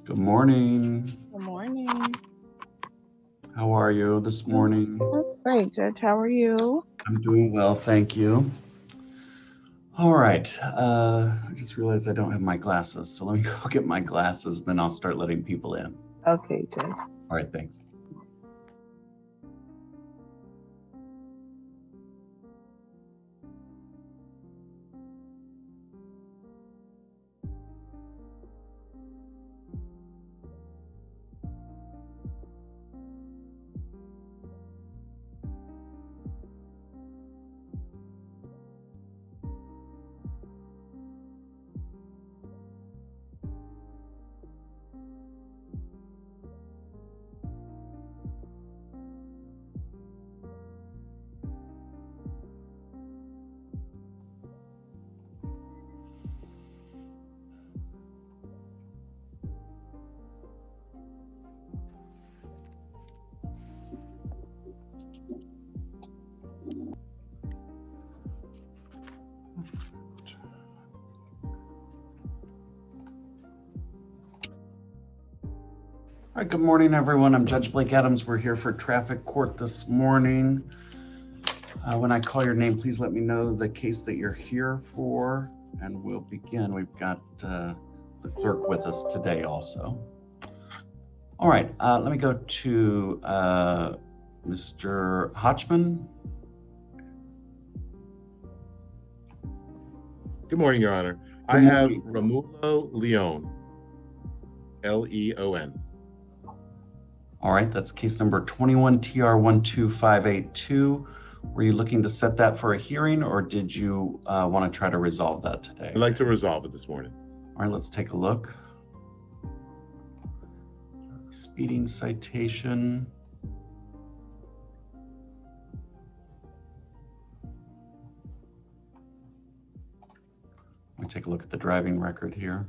Good morning. Good morning. How are you this morning? Great, Judge. How are you? I'm doing well, thank you. All right. I just realized I don't have my glasses, so let me go get my glasses, then I'll start letting people in. Okay, Judge. All right, thanks. All right, good morning, everyone. I'm Judge Blake Adams. We're here for traffic court this morning. When I call your name, please let me know the case that you're here for, and we'll begin. We've got the clerk with us today also. All right, let me go to Mr. Hotchman. Good morning, Your Honor. I have Romulo Leon, L-E-O-N. All right, that's case number 21-TR12582. Were you looking to set that for a hearing, or did you want to try to resolve that today? I'd like to resolve it this morning. All right, let's take a look. Speeding citation. Let me take a look at the driving record here.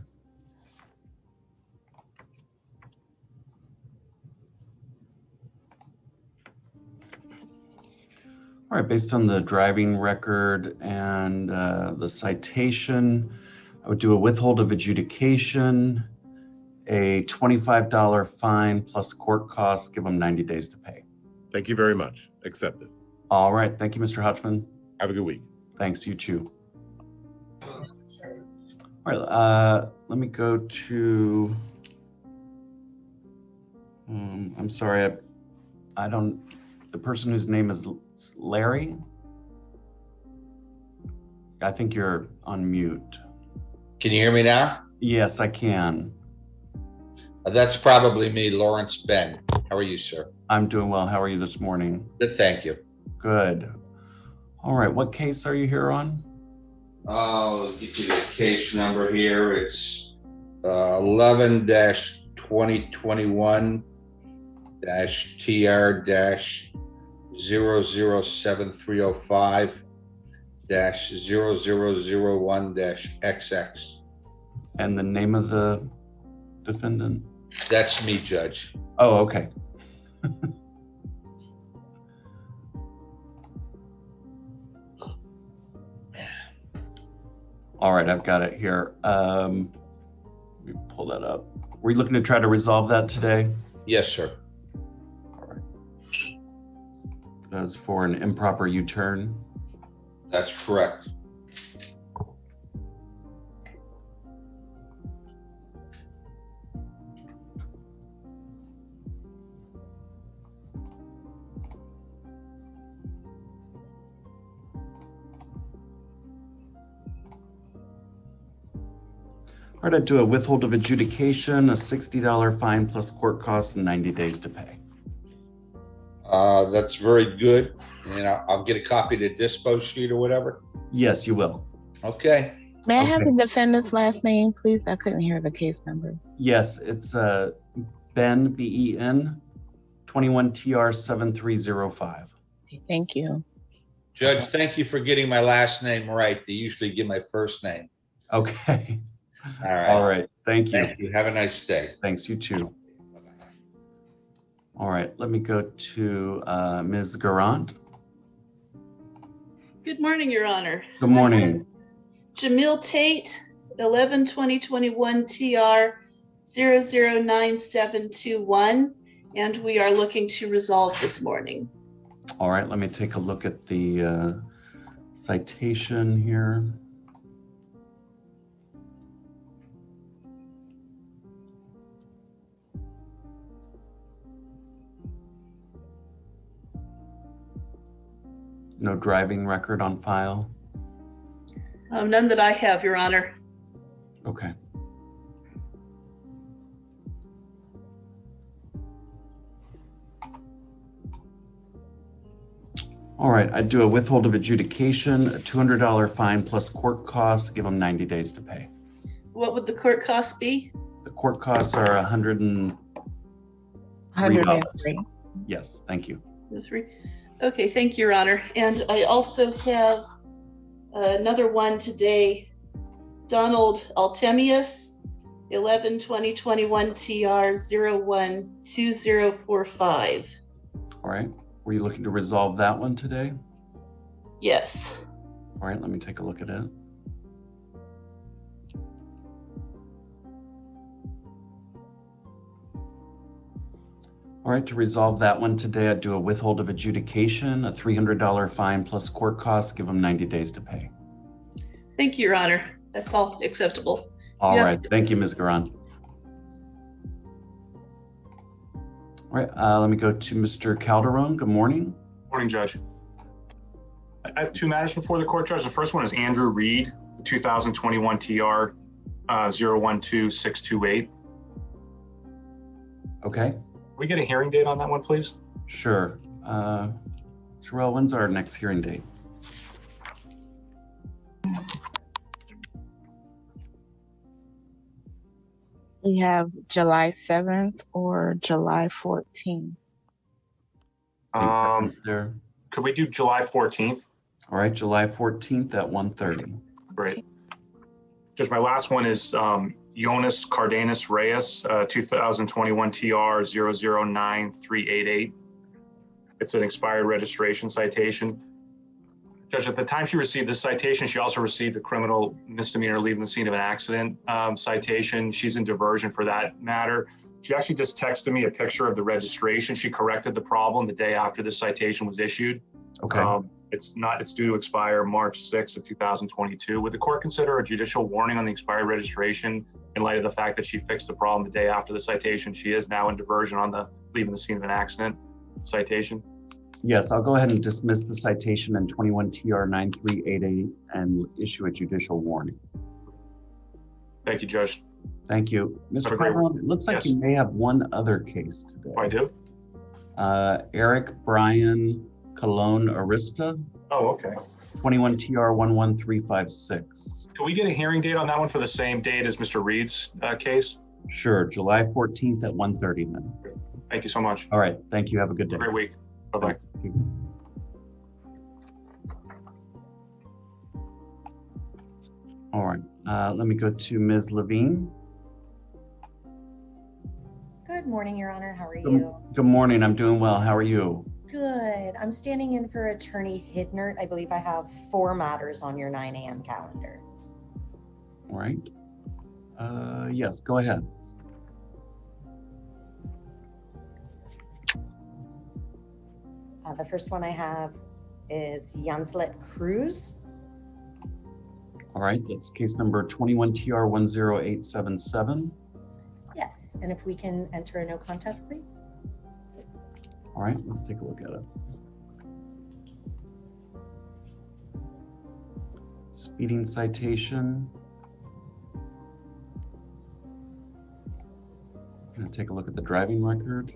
All right, based on the driving record and the citation, I would do a withhold of adjudication, a $25 fine plus court costs, give them 90 days to pay. Thank you very much. Accepted. All right, thank you, Mr. Hotchman. Have a good week. Thanks, you too. All right, let me go to, I'm sorry, I don't, the person whose name is Larry? I think you're on mute. Can you hear me now? Yes, I can. That's probably me, Lawrence Ben. How are you, sir? I'm doing well. How are you this morning? Good, thank you. Good. All right, what case are you here on? I'll get you the case number here. It's 11-2021-TR-00305-0001-XX. And the name of the defendant? That's me, Judge. Oh, okay. All right, I've got it here. Let me pull that up. Were you looking to try to resolve that today? Yes, sir. All right. That was for an improper U-turn. That's correct. All right, I'd do a withhold of adjudication, a $60 fine plus court costs, and 90 days to pay. That's very good. And I'll get a copy of the dispo sheet or whatever. Yes, you will. Okay. May I have the defendant's last name, please? I couldn't hear the case number. Yes, it's Ben, B-E-N, 21-TR-7305. Okay, thank you. Judge, thank you for getting my last name right. They usually give my first name. Okay. All right. All right. Thank you. Thank you. Have a nice day. Thanks, you too. All right, let me go to Ms. Garant. Good morning, Your Honor. Good morning. Jamil Tate, 11-2021 009721, and we are looking to resolve this morning. All right, let me take a look at the citation here. No driving record on file? None that I have, Your Honor. Okay. All right, I'd do a withhold of adjudication, a $200 fine plus court costs, give them 90 days to pay. What would the court costs be? The court costs are $103. 103. Yes, thank you. The three. Okay, thank you, Your Honor. And I also have another one today. Donald Altemius, 11/20/21 TR 012045. All right, were you looking to resolve that one today? Yes. All right, let me take a look at it. All right, to resolve that one today, I'd do a withhold of adjudication, a $300 fine plus court costs, give them 90 days to pay. Thank you, Your Honor. That's all acceptable. All Yeah. right, thank you, Ms. Garan. All right, let me go to Mr. Calderon. Good morning. Morning, Judge. I have two matters before the court, Judge. The first one is Andrew Reed, the 2021 TR 012628. Okay, Can we get a hearing date on that one, please? sure. Sherelle, when's our next hearing date? We have July 7th or July 14th. Any preference there? Could we do July 14th? All right, July 14th at 1:30. Great. Judge, my last one is Jonas Cardenas Reyes, 2021 TR 009388. It's an expired registration citation. Judge, at the time she received this citation, she also received a criminal misdemeanor leaving the scene of an accident citation. She's in diversion for that matter. She actually just texted me a picture of the registration. She corrected the problem the day after this citation was issued. Okay. It's due to expire March 6th of 2022. Would the court consider a judicial warning on the expired registration in light of the fact that she fixed the problem the day after the citation? She is now in diversion on the leaving the scene of an accident citation. Yes, I'll go ahead and dismiss the citation in 21 TR 9388 and issue a judicial warning. Thank you, Judge. Thank you. Mr. Have a great Calderon, it looks like Yes. you may have one other case today. Oh, I do? Eric Brian Colon Arista, Oh, okay. 21 TR 11356. Can we get a hearing date on that one for the same date as Mr. Reed's case? Sure, July 14th at 1:30 then. Thank you so much. All right, thank you. Have a good day. Great week. Bye-bye. Thank you. All right, let me go to Ms. Levine. Good morning, Your Honor. How are you? Good morning. I'm doing well. How are you? Good. I'm standing in for Attorney Hidnert. I believe I have 4 matters on your 9 a.m. calendar. All right. Yes, go ahead. The first one I have is Janslet Cruz. All right, that's case number 21 TR 10877. Yes. And if we can enter a no contest plea. All right, let's take a look at it. Speeding citation. Gonna take a look at the driving record.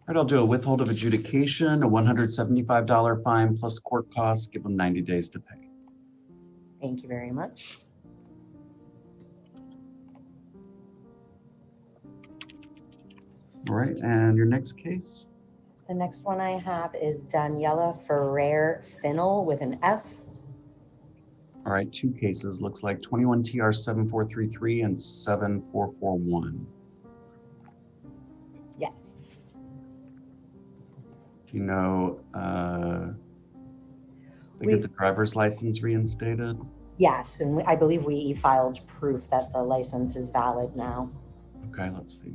All right, I'll do a withhold of adjudication, a $175 fine plus court costs, give them 90 days to pay. Thank you very much. All right, and your next case? The next one I have is Daniela Ferrer Finnell with an F. All right, 2 cases, looks like 21 TR 7433 and 7441. Yes. Do you know, they get the driver's license reinstated? Yes, and I believe we e-filed proof that the license is valid now. Okay, let's see.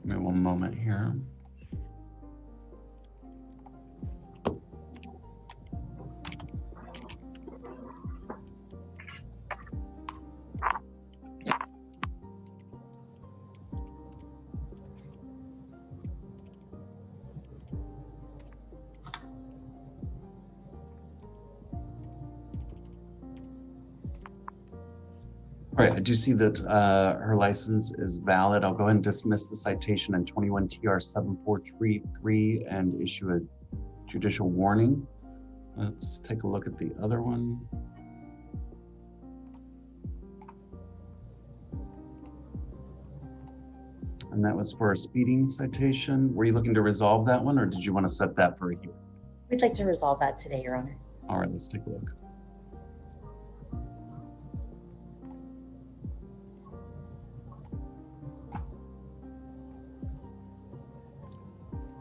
Give me one moment here. All right, I do see that her license is valid. I'll go ahead and dismiss the citation in 21 TR 7433 and issue a judicial warning. Let's take a look at the other one. And that was for a speeding citation. Were you looking to resolve that one, or did you want to set that for a hearing? We'd like to resolve that today, Your Honor. All right, let's take a look.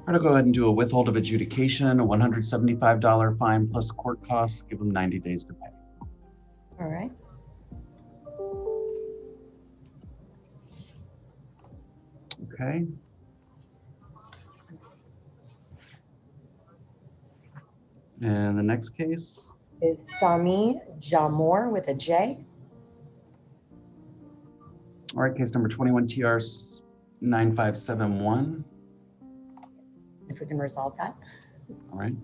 I'm gonna go ahead and do a withhold of adjudication, a $175 fine plus court costs, give them 90 days to pay. All right. Okay. And the next case, Is Sami Jamor with a J. all right, case number 21 TR 9571. If we can resolve that. All right.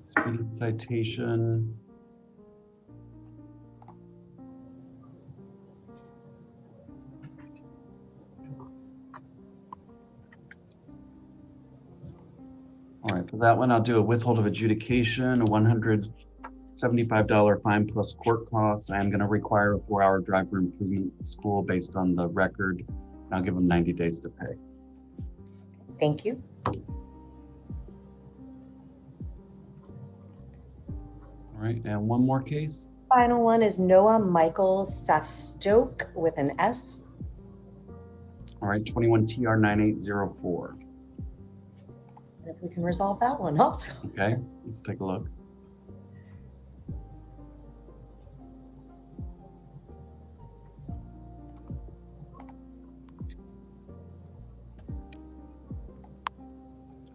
Speeding citation. All right, for that one, I'll do a withhold of adjudication, a $175 fine plus court costs. I am going to require a 4-hour driver improvement school based on the record. I'll give them 90 days to pay. Thank you. All right, and one more case. Final one is Noah Michael Sastoke with an S. All right, 21 TR 9804. And if we can resolve that one also. Okay, let's take a look.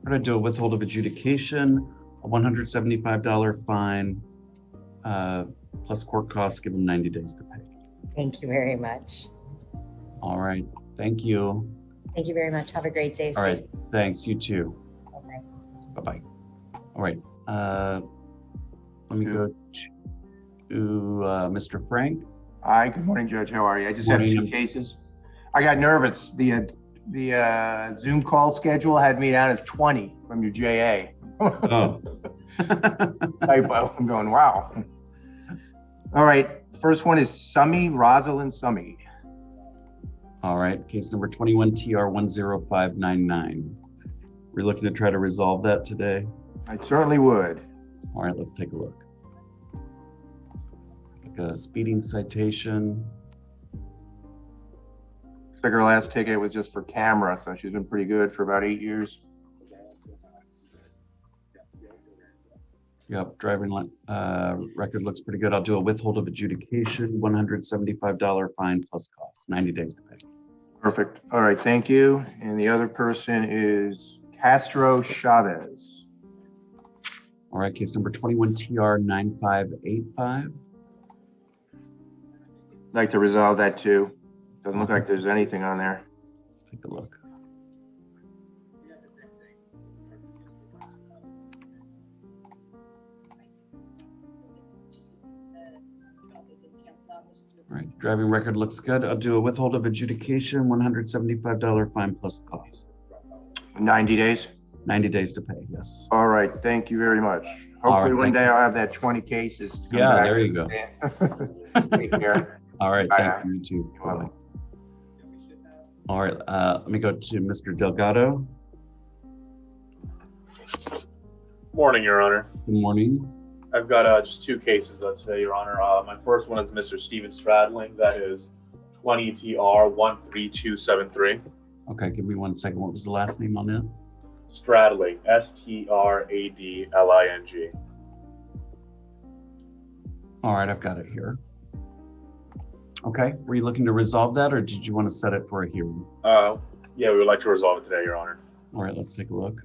We're going to do a withhold of adjudication, a $175 fine, plus court costs, give them 90 days to pay. Thank you very much. All right, thank you. Thank you very much. Have a great day. All right, thanks, you too. Bye-bye. Bye-bye. All right, let me go to Mr. Frank. Hi, good morning, Judge. How are you? I just have Morning. 2 cases. I got nervous. The Zoom call schedule had me down as 20 from your JA. Oh. Typo. I'm going, wow. All right. First one is Rosalind Summy. All right, case number 21 TR 10599. We're looking to try to resolve that today. I certainly would. All right, let's take a look. Like a speeding citation. Looks like her last ticket was just for camera, so she's been pretty good for about 8 years. Yep, driving record looks pretty good. I'll do a withhold of adjudication, $175 fine plus costs, 90 days to pay. Perfect. All right, thank you. And the other person is Castro Chavez. All right, case number 21 TR 9585. I'd like to resolve that too. Doesn't look like there's anything on there. Let's take a look. All right, driving record looks good. I'll do a withhold of adjudication, $175 fine plus cost. 90 days. 90 days to pay, yes. All right, thank you very much. All Hopefully right, one thank day you. I'll have that 20 cases to come Yeah, back. there you go. Take care. All right, Bye thank now. you, you too. You're welcome. All right, let me go to Mr. Delgado. Morning, Your Honor. Good morning. I've got just two cases today, Your Honor. My first one is Mr. Steven Stradling. That is 20 TR 13273. Okay, give me 1 second. What was the last name on it? Stradling, STRADLING. All right, I've got it here. Okay, were you looking to resolve that or did you want to set it for a hearing? Yeah, we would like to resolve it today, Your Honor. All right, let's take a look.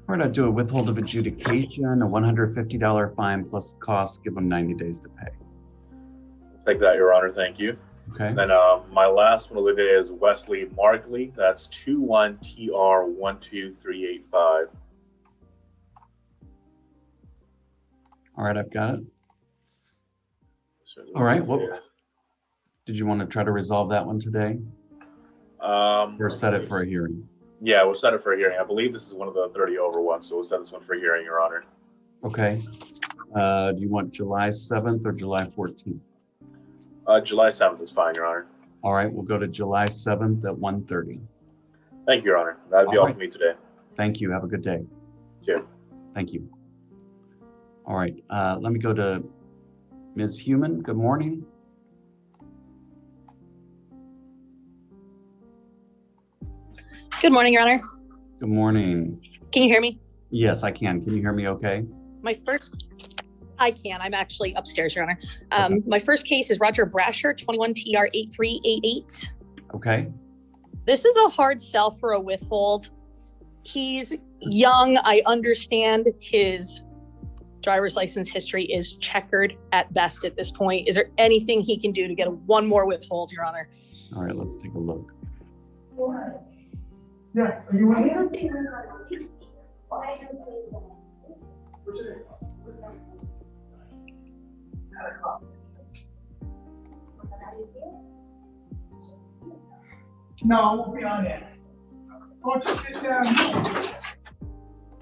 We're going to do a withhold of adjudication, a $150 fine plus costs, give them 90 days to pay. Take that, Your Honor. Thank you. Okay. And then my last one of the day is Wesley Markley. That's 21 TR 12385. All right, I've got it. So All right, well, did you want to try to resolve that one today or set it for a hearing? Yeah, we'll set it for a hearing. I believe this is one of the 30 over ones, so we'll set this one for a hearing, Your Honor. Okay. Do you want July 7th or July 14th? July 7th is fine, Your Honor. All right, we'll go to July 7th at 1:30. Thank you, Your Honor. That'd be all for me today. Thank you. Have a good day. Cheers. Thank you. All right, let me go to Ms. Human. Good morning. Good morning, Your Honor. Good morning. Can you hear me? Yes, I can. Can you hear me okay? I can. I'm actually upstairs, Your Honor. Okay. My first case is Roger Brasher, 21 TR 8388. Okay. This is a hard sell for a withhold. He's young. I understand his driver's license history is checkered at best at this point. Is there anything he can do to get one more withhold, Your Honor? All right, let's take a look. Yeah, are you in? No, we'll be on it. Why don't you sit down?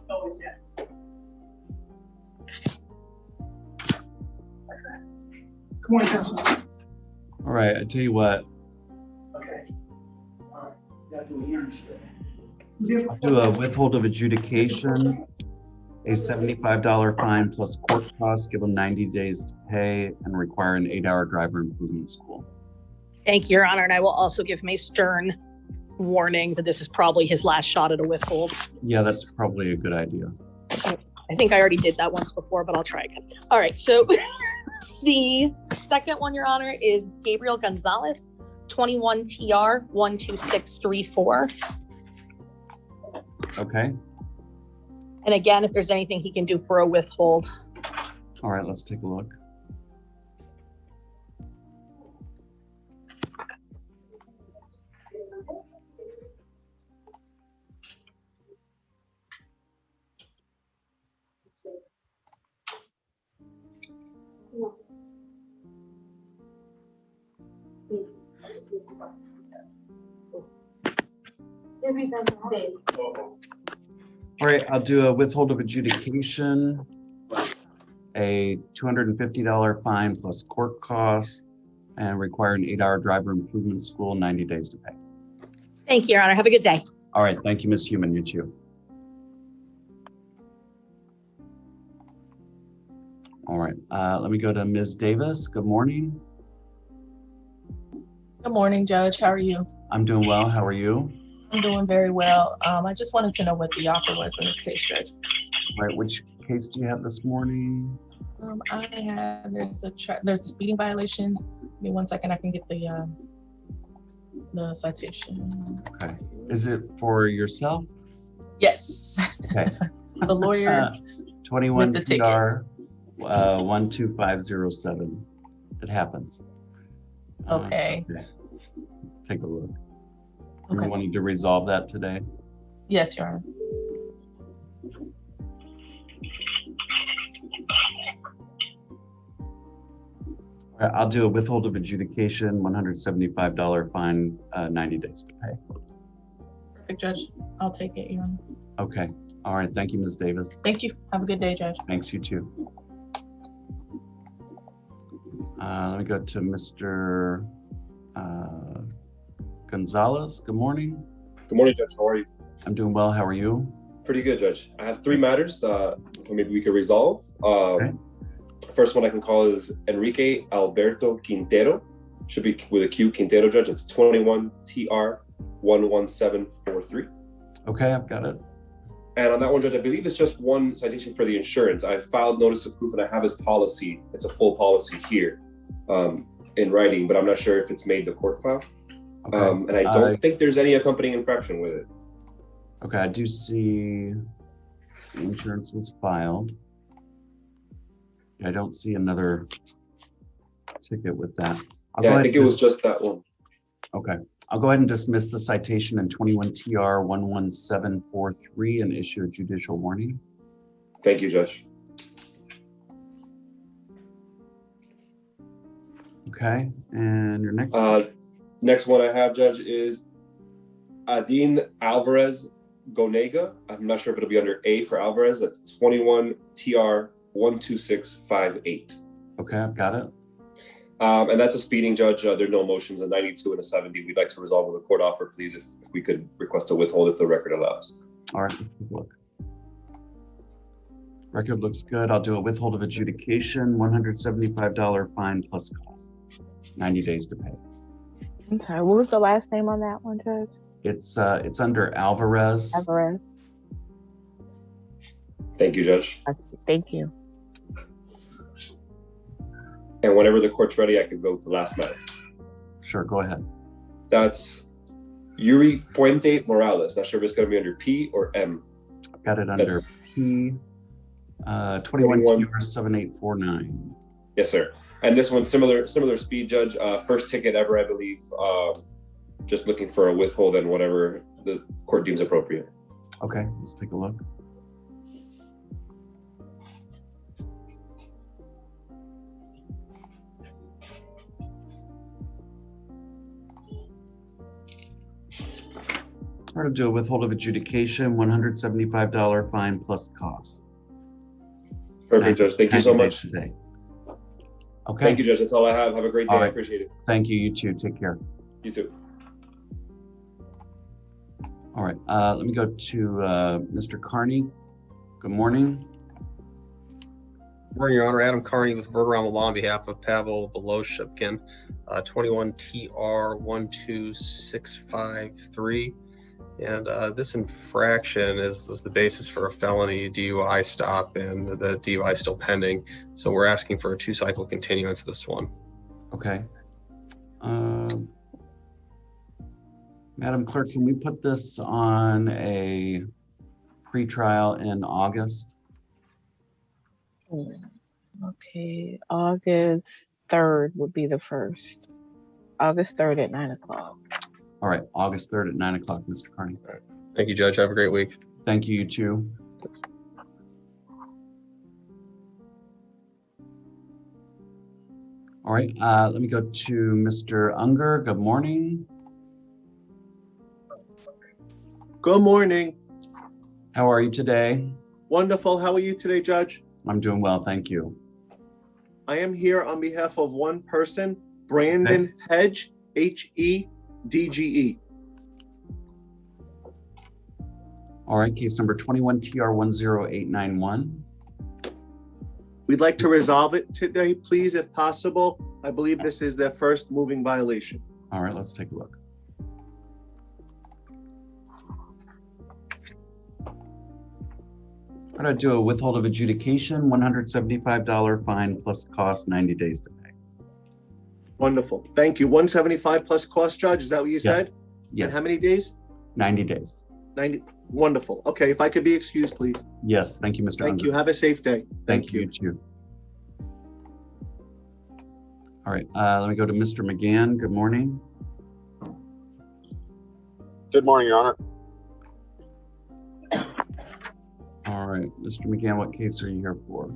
Oh, yeah. Come on, Jesse. All right, I tell you what, Okay. All right, gotta do a hearing still. I'll do a withhold of adjudication, a $75 fine plus court costs, give them 90 days to pay, and require an 8-hour driver improvement school. Thank you, Your Honor. And I will also give him a stern warning that this is probably his last shot at a withhold. Yeah, that's probably a good idea. I think I already did that once before, but I'll try again. All right, so the second one, Your Honor, is Gabriel Gonzalez, 21 TR 12634. Okay. And again, if there's anything he can do for a withhold. All right, let's take a look. All right, I'll do a withhold of adjudication, a $250 fine plus court costs, and require an 8-hour driver improvement school, 90 days to pay. Thank you, Your Honor. Have a good day. All right, thank you, Ms. Human, you too. All right, let me go to Ms. Davis. Good morning. Good morning, Judge. How are you? I'm doing well. How are you? I'm doing very well. I just wanted to know what the offer was in this case, Judge. All right, which case do you have this morning? There's a speeding violation. Give me 1 second, I can get the citation. Okay. Is it for yourself? Yes. Okay. The lawyer 21 with the ticket. TR 12507. It happens. Okay. Let's take a look. Okay. You wanted to resolve that today? Yes, Your Honor. All right, I'll do a withhold of adjudication, $175 fine, 90 days to pay. Perfect, Judge. I'll take it, Your Honor. Okay. All right. Thank you, Ms. Davis. Thank you. Have a good day, Judge. Thanks, you too. Let me go to Mr. Gonzalez. Good morning. Good morning, Judge. How are you? I'm doing well. How are you? Pretty good, Judge. I have 3 matters that maybe we could resolve. Okay. First one I can call is Enrique Alberto Quintero. Should be with a Q, Quintero, Judge. It's 21 TR 11743. Okay, I've got it. And on that one, Judge, I believe it's just one citation for the insurance. I filed notice of proof and I have his policy. It's a full policy here in writing, but I'm not sure if it's made the court file. Okay. And I don't think there's any accompanying infraction with it. Okay, I do see the insurance was filed. I don't see another ticket with that. Yeah, I think it was just that one. Okay, I'll go ahead and dismiss the citation in 21 TR 11743 and issue a judicial warning. Thank you, Judge. Okay, and your next next one I have, Judge, is Adin Alvarez Gonega. I'm not sure if it'll be under A for Alvarez. That's 21 TR 12658. Okay, I've got it. And that's a speeding, Judge. There are no motions, a 92 and a 70. We'd like to resolve with a court offer, please, if we could request a withhold if the record allows. All right, let's take a look. Record looks good. I'll do a withhold of adjudication, $175 fine plus cost, 90 days to pay. I'm sorry, what was the last name on that one, Judge? It's under Alvarez. Alvarez. Thank you, Judge. Thank you. And whenever the court's ready, I can go with the last matter. Sure, go ahead. That's Yuri Puente Morales. Not sure if it's going to be under P or M. I've got it under P, 21 TR 7849. Yes, sir. And this one, similar speed, Judge. First ticket ever, I believe. Just looking for a withhold and whatever the court deems appropriate. Okay, let's take a look. We're going to do a withhold of adjudication, $175 fine plus cost. Perfect, Judge. Thank you so much. Today. Okay. Thank you, Judge. That's all I have. Have a great day. All right. I appreciate it. Thank you. You too. Take care. You too. All right. Let me go to Mr. Carney. Good morning. Good morning, Your Honor. Adam Carney with Verderama Law on behalf of Pavel Beloshevkin, 21 TR 12653. And this infraction was the basis for a felony DUI stop, and the DUI is still pending. So we're asking for a 2-cycle continuance of this one. Okay. Madam Clerk, can we put this on a pretrial in August? Okay, August 3rd would be the first. August 3rd at 9 o'clock. All right, August 3rd at 9 o'clock, Mr. Carney. All right. Thank you, Judge. Have a great week. Thank you, you too. All right, let me go to Mr. Unger. Good morning. Good morning. How are you today? Wonderful. How are you today, Judge? I'm doing well, thank you. I am here on behalf of one person, Brandon Hedge, HEDGE. All right, case number 21 TR 10891. We'd like to resolve it today, please, if possible. I believe this is their first moving violation. All right, let's take a look. We're going to do a withhold of adjudication, $175 fine plus cost, 90 days to pay. Wonderful. Thank you. 175 plus cost, Judge. Is that what you Yes. said? Yes. And how many days? 90 days. 90. Wonderful. Okay. If I could be excused, please. Yes. Thank you, Mr. Thank Unger. you. Have a safe day. Thank you. You too. All right. Let me go to Mr. McGann. Good morning. Good morning, Your Honor. All right. Mr. McGann, what case are you here for?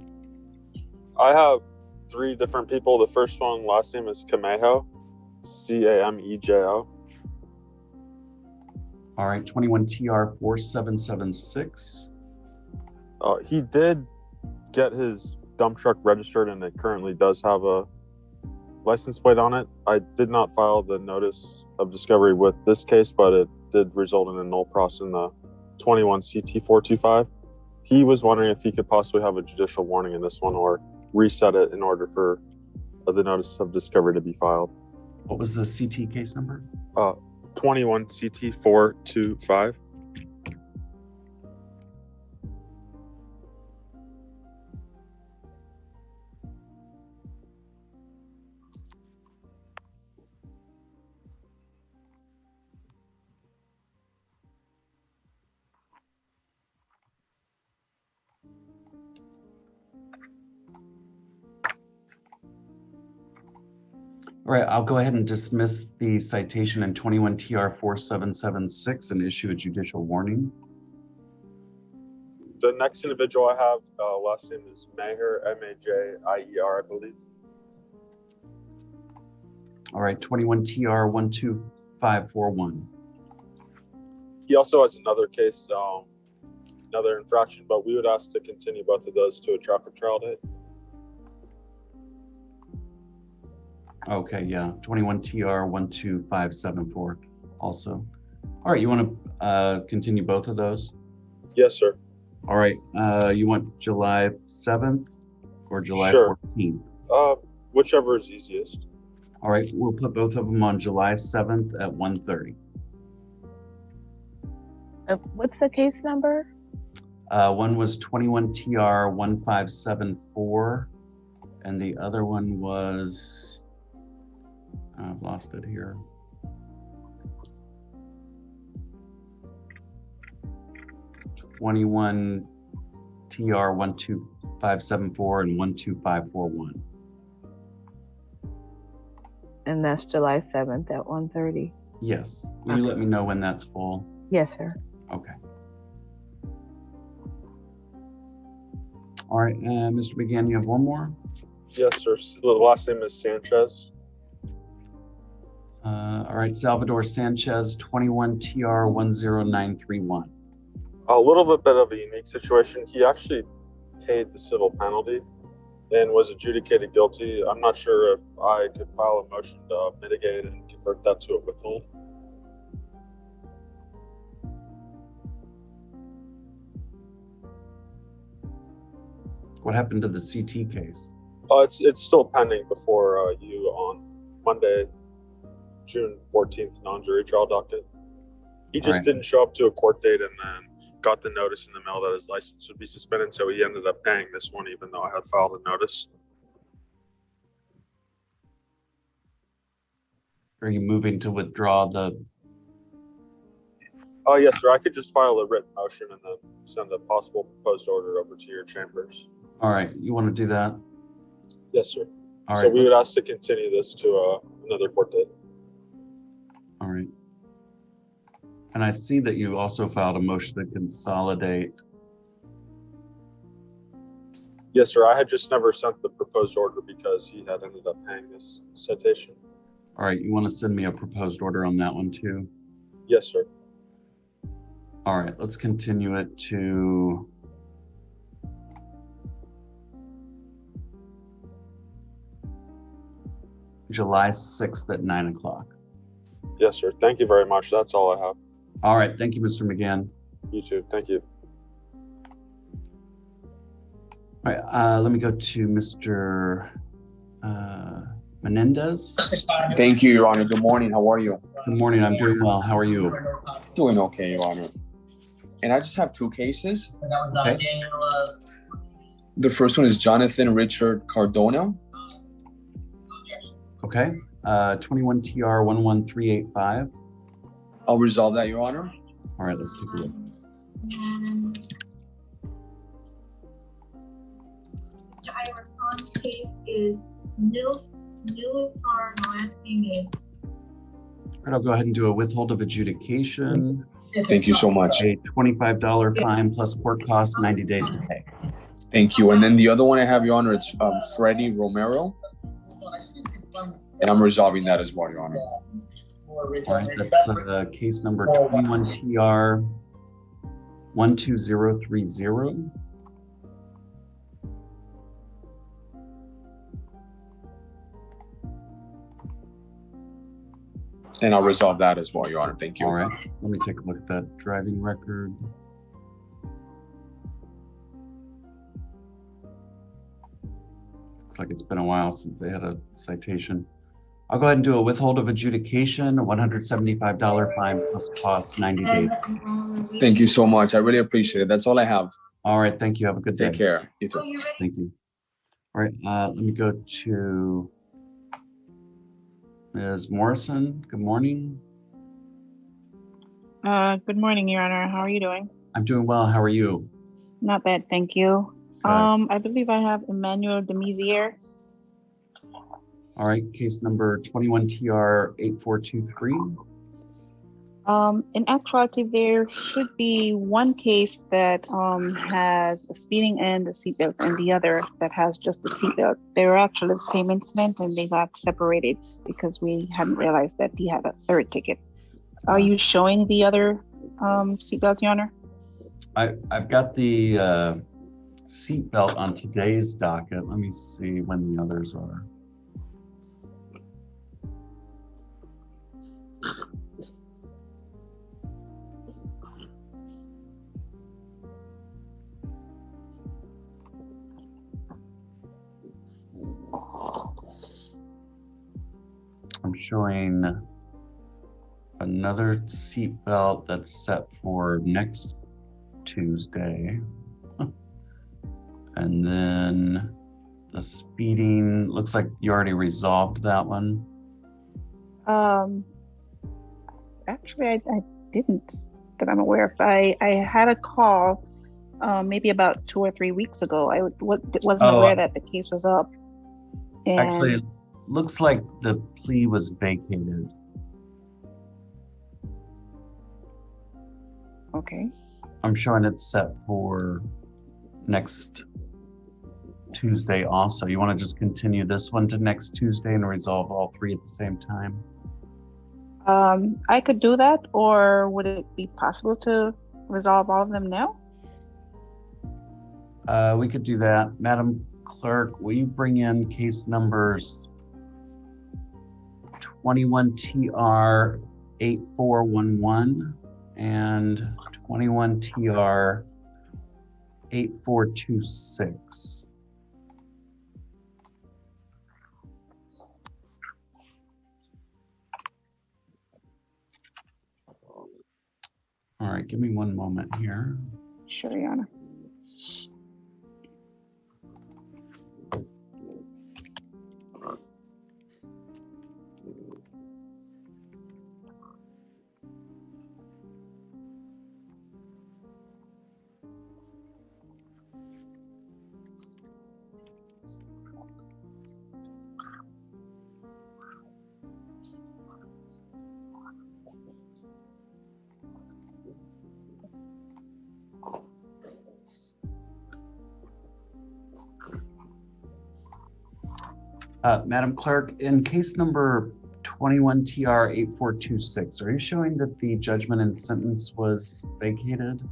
I have 3 different people. The first one, last name is Camejo, Camejo. All right. 21 TR 4776. He did get his dump truck registered, and it currently does have a license plate on it. I did not file the notice of discovery with this case, but it did result in a null process in the 21 CT 425. He was wondering if he could possibly have a judicial warning in this one or reset it in order for the notice of discovery to be filed. What was the CT case number? 21 CT 425. All right, I'll go ahead and dismiss the citation in 21 TR 4776 and issue a judicial warning. The next individual I have, last name is Majer, M-A-J-I-E-R, I believe. All right, 21 TR 12541. He also has another case, another infraction, but we would ask to continue both of those to a traffic trial date. Okay, yeah, 21 TR 12574 also. All right, you want to continue both of those? Yes, sir. All right, you want July 7th or July Sure. 14th? Whichever is easiest. All right, we'll put both of them on July 7th at 1:30. What's the case number? One was 21 TR 1574, and the other one was, I've lost it here. (21 TR 12574 and 12541). And that's July 7th at 1:30. Yes. Will you let me know when that's full? Yes, sir. Okay. All right, Mr. McGann, you have one more? Yes, sir. The last name is Sanchez. All right, Salvador Sanchez, 21 TR 10931. A little bit of a unique situation. He actually paid the civil penalty and was adjudicated guilty. I'm not sure if I could file a motion to mitigate and convert that to a withhold. What happened to the CT case? It's still pending before you on Monday, June 14th, non-jury trial docket. He just Right. didn't show up to a court date and then got the notice in the mail that his license would be suspended, so he ended up paying this one even though I had filed a notice. Are you moving to withdraw the? Oh, yes, sir. I could just file a written motion and then send a possible proposed order over to your chambers. All right, you want to do that? Yes, sir. All So right. we would ask to continue this to another court date. All right. And I see that you also filed a motion to consolidate. Yes, sir. I had just never sent the proposed order because he had ended up paying this citation. All right, you want to send me a proposed order on that one too? Yes, sir. All right, let's continue it to July 6th at 9 o'clock. Yes, sir. Thank you very much. That's all I have. All right, thank you, Mr. McGann. You too. Thank you. All right, let me go to Mr. Menendez. Thank you, Your Honor. Good morning. How are you? Good morning. I'm doing well. How are you? Doing okay, Your Honor. And I just have two cases. Okay. The first one is Jonathan Richard Cardona. Okay. 21 TR 11385. I'll resolve that, Your Honor. All right, let's take a look. The response case is Nilufar. My last name is. All right, I'll go ahead and do a withhold of adjudication. Thank you so much. A $25 fine plus court costs, 90 days to pay. Thank you. And then the other one I have, Your Honor, it's Freddie Romero. And I'm resolving that as well, Your Honor. All right, that's case number 21 TR 12030. And I'll resolve that as well, Your Honor. Thank you. All right, let me take a look at that driving record. Looks like it's been a while since they had a citation. I'll go ahead and do a withhold of adjudication, a $175 fine plus cost, 90 days. Thank you so much. I really appreciate it. That's all I have. All right, thank you. Have a good day. Take care. You too. Thank you. All right, let me go to Ms. Morrison. Good morning. Good morning, Your Honor. How are you doing? I'm doing well. How are you? Not bad, thank you. Good. I believe I have Emmanuel Demisier. All right, case number 21 TR 8423. In actuality, there should be one case that has a speeding and a seatbelt, and the other that has just a seatbelt. They were actually the same incident, and they got separated because we hadn't realized that he had a third ticket. Are you showing the other seatbelt, Your Honor? I've got the seatbelt on today's docket. Let me see when the others are. I'm showing another seatbelt that's set for next Tuesday. And then the speeding, looks like you already resolved that one. Actually, I didn't, that I'm aware of. I had a call maybe about 2 or 3 weeks ago. I wasn't aware that the case was up. And Actually, it looks like the plea was vacated. Okay. I'm showing it's set for next Tuesday also. You want to just continue this one to next Tuesday and resolve all three at the same time? I could do that, or would it be possible to resolve all of them now? We could do that. Madam Clerk, will you bring in case numbers 21 TR 8411 and 21 TR 8426? All right, give me one moment here. Sure, Your Honor. Madam Clerk, in case number 21 TR 8426, are you showing that the judgment and sentence was vacated?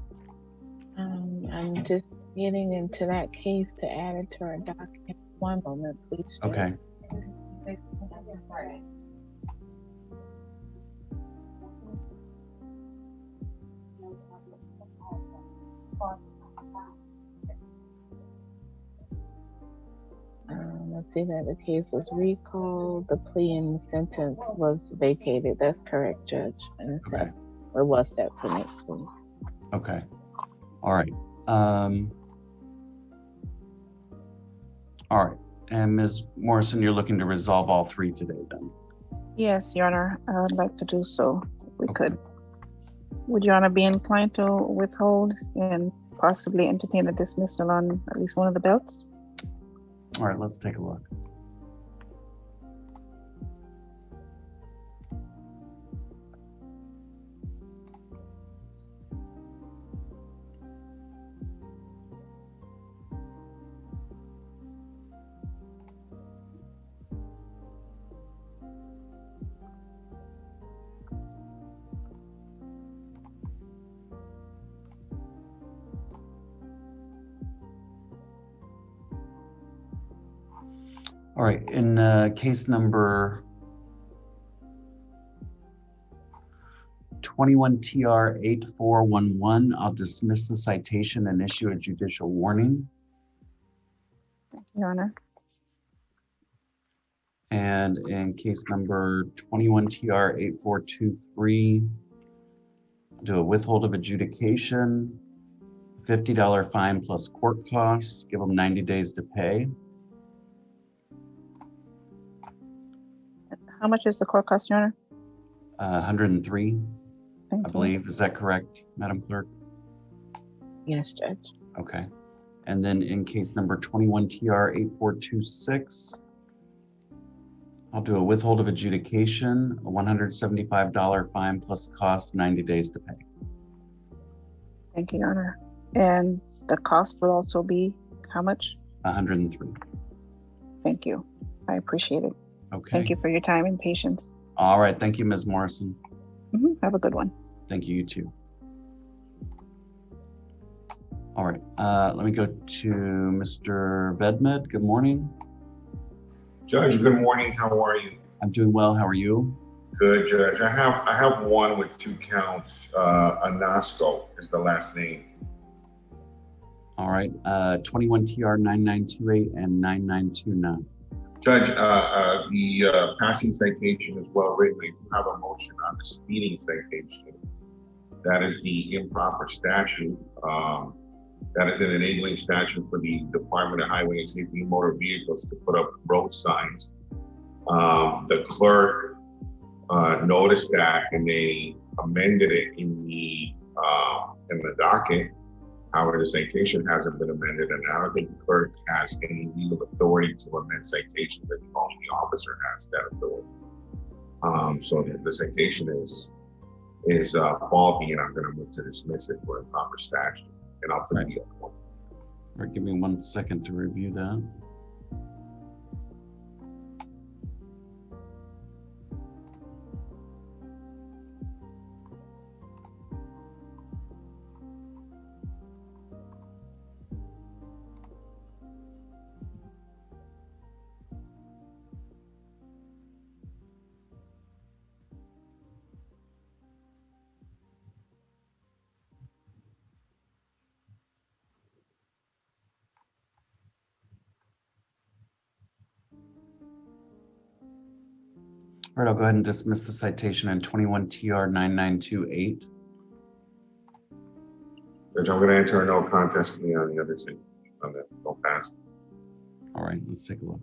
I'm just getting into that case to add it to our document. One moment, please. Okay. Let's see that the case was recalled. The plea and sentence was vacated. That's correct, Judge. And okay. Or was that for next week? Okay. All right. All right. And Ms. Morrison, you're looking to resolve all three today then? Yes, Your Honor, I would like to do so if we could. Would Your Honor be inclined to withhold and possibly entertain a dismissal on at least one of the belts? All right, let's take a look. All right, in case number 21 TR 8411, I'll dismiss the citation and issue a judicial warning. Thank you, Your Honor. And in case number 21 TR 8423, do a withhold of adjudication, $50 fine plus court costs, give them 90 days to pay. How much is the court cost, Your Honor? 103, Thank I you. believe. Is that correct, Madam Clerk? Yes, Judge. Okay. And then in case number 21 TR 8426, I'll do a withhold of adjudication, a $175 fine plus cost, 90 days to pay. Thank you, Your Honor. And the cost will also be how much? 103. Thank you. I appreciate it. Okay. Thank you for your time and patience. All right. Thank you, Ms. Morrison. Have a good one. Thank you, you too. All right. Let me go to Mr. Vedmed. Good morning. Judge, good morning. How are you? I'm doing well. How are you? Good, Judge. I have one with 2 counts. Anasco is the last name. All right. 21 TR 9928 and 9929. Judge, the passing citation is well written. I do have a motion on the speeding citation. That is the improper statute. That is an enabling statute for the Department of Highway and Safety and Motor Vehicles to put up road signs. The clerk noticed that and they amended it in the docket. However, the citation hasn't been amended, and I don't think the clerk has any legal authority to amend citations. That only the officer has that authority. So the citation is faulty, and I'm going to move to dismiss it for improper statute. And I'll take the other one. All right, give me 1 second to review that. All right, I'll go ahead and dismiss the citation in 21 TR 9928. Judge, I'm going to enter a no contest plea on the other thing. On that, don't pass. All right, let's take a look.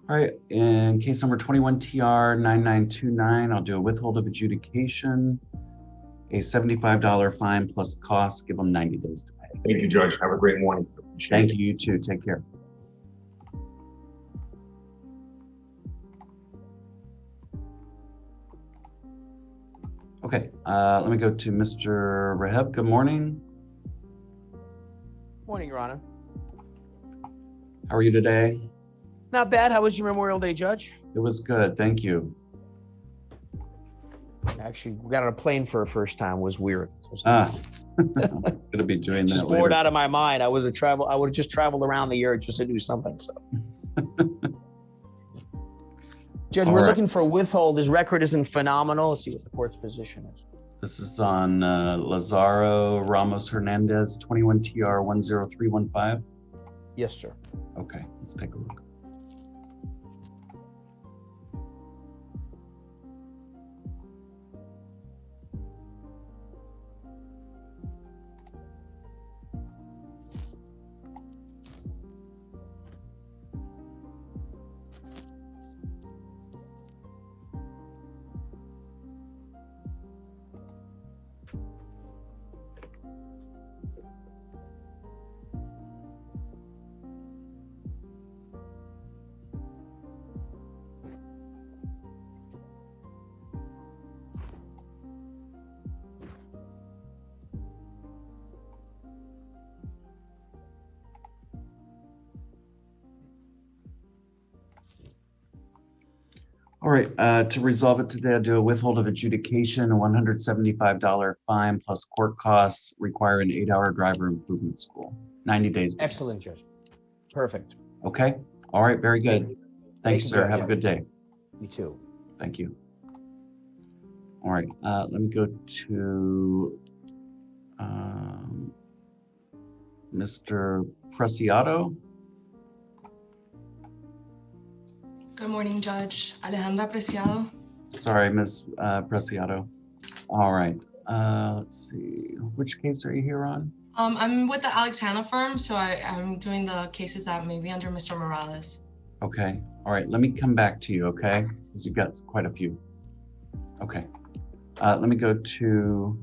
All right, in case number 21 TR 9929, I'll do a withhold of adjudication, a $75 fine plus costs, give them 90 days to pay. Thank you, Judge. Have a great morning. Thank you, you too. Take care. Okay, let me go to Mr. Raheb. Good morning. Morning, Your Honor. How are you today? Not bad. How was your Memorial Day, Judge? It was good, thank you. Actually, we got on a plane for a first time. It was weird. I'm gonna be doing that Just later. bored out of my mind. I would have just traveled around the year just to do something. So, Judge, All we're right. looking for a withhold. His record isn't phenomenal. Let's see what the court's position is. This is on Lazaro Ramos Hernandez, 21 TR 10315. Yes, sir. Okay, let's take a look. All right, to resolve it today, I'll do a withhold of adjudication, a $175 fine plus court costs, require an 8-hour driver improvement school, 90 days. Excellent, Judge. Perfect. Okay, all right, very good. Thanks, you, sir. Judge. Have a good day. You too. Thank you. All right, let me go to Mr. Preciado. Good morning, Judge. Alejandra Preciado. Sorry, Ms. Preciado. All right, let's see. Which case are you here on? I'm with the Alex Hanna firm, so I'm doing the cases that may be under Mr. Morales. Okay, all right, let me come back to you, okay? Because you've got quite a few. Okay, let me go to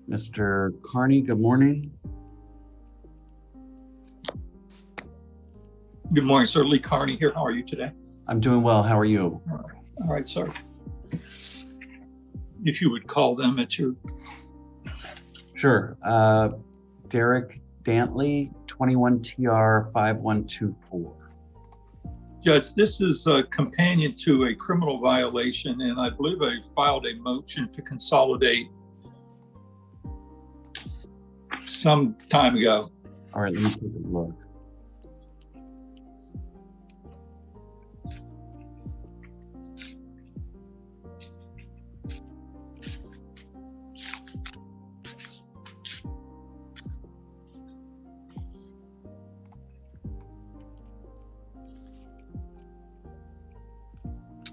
Mr. Carney. Good morning. Good morning, sir. Lee Carney here. How are you today? I'm doing well. How are you? All right, sir. If you would call them at your... Sure. Derek Dantley, 21 TR 5124. Judge, this is a companion to a criminal violation, and I believe I filed a motion to consolidate some time ago. All right, let me take a look.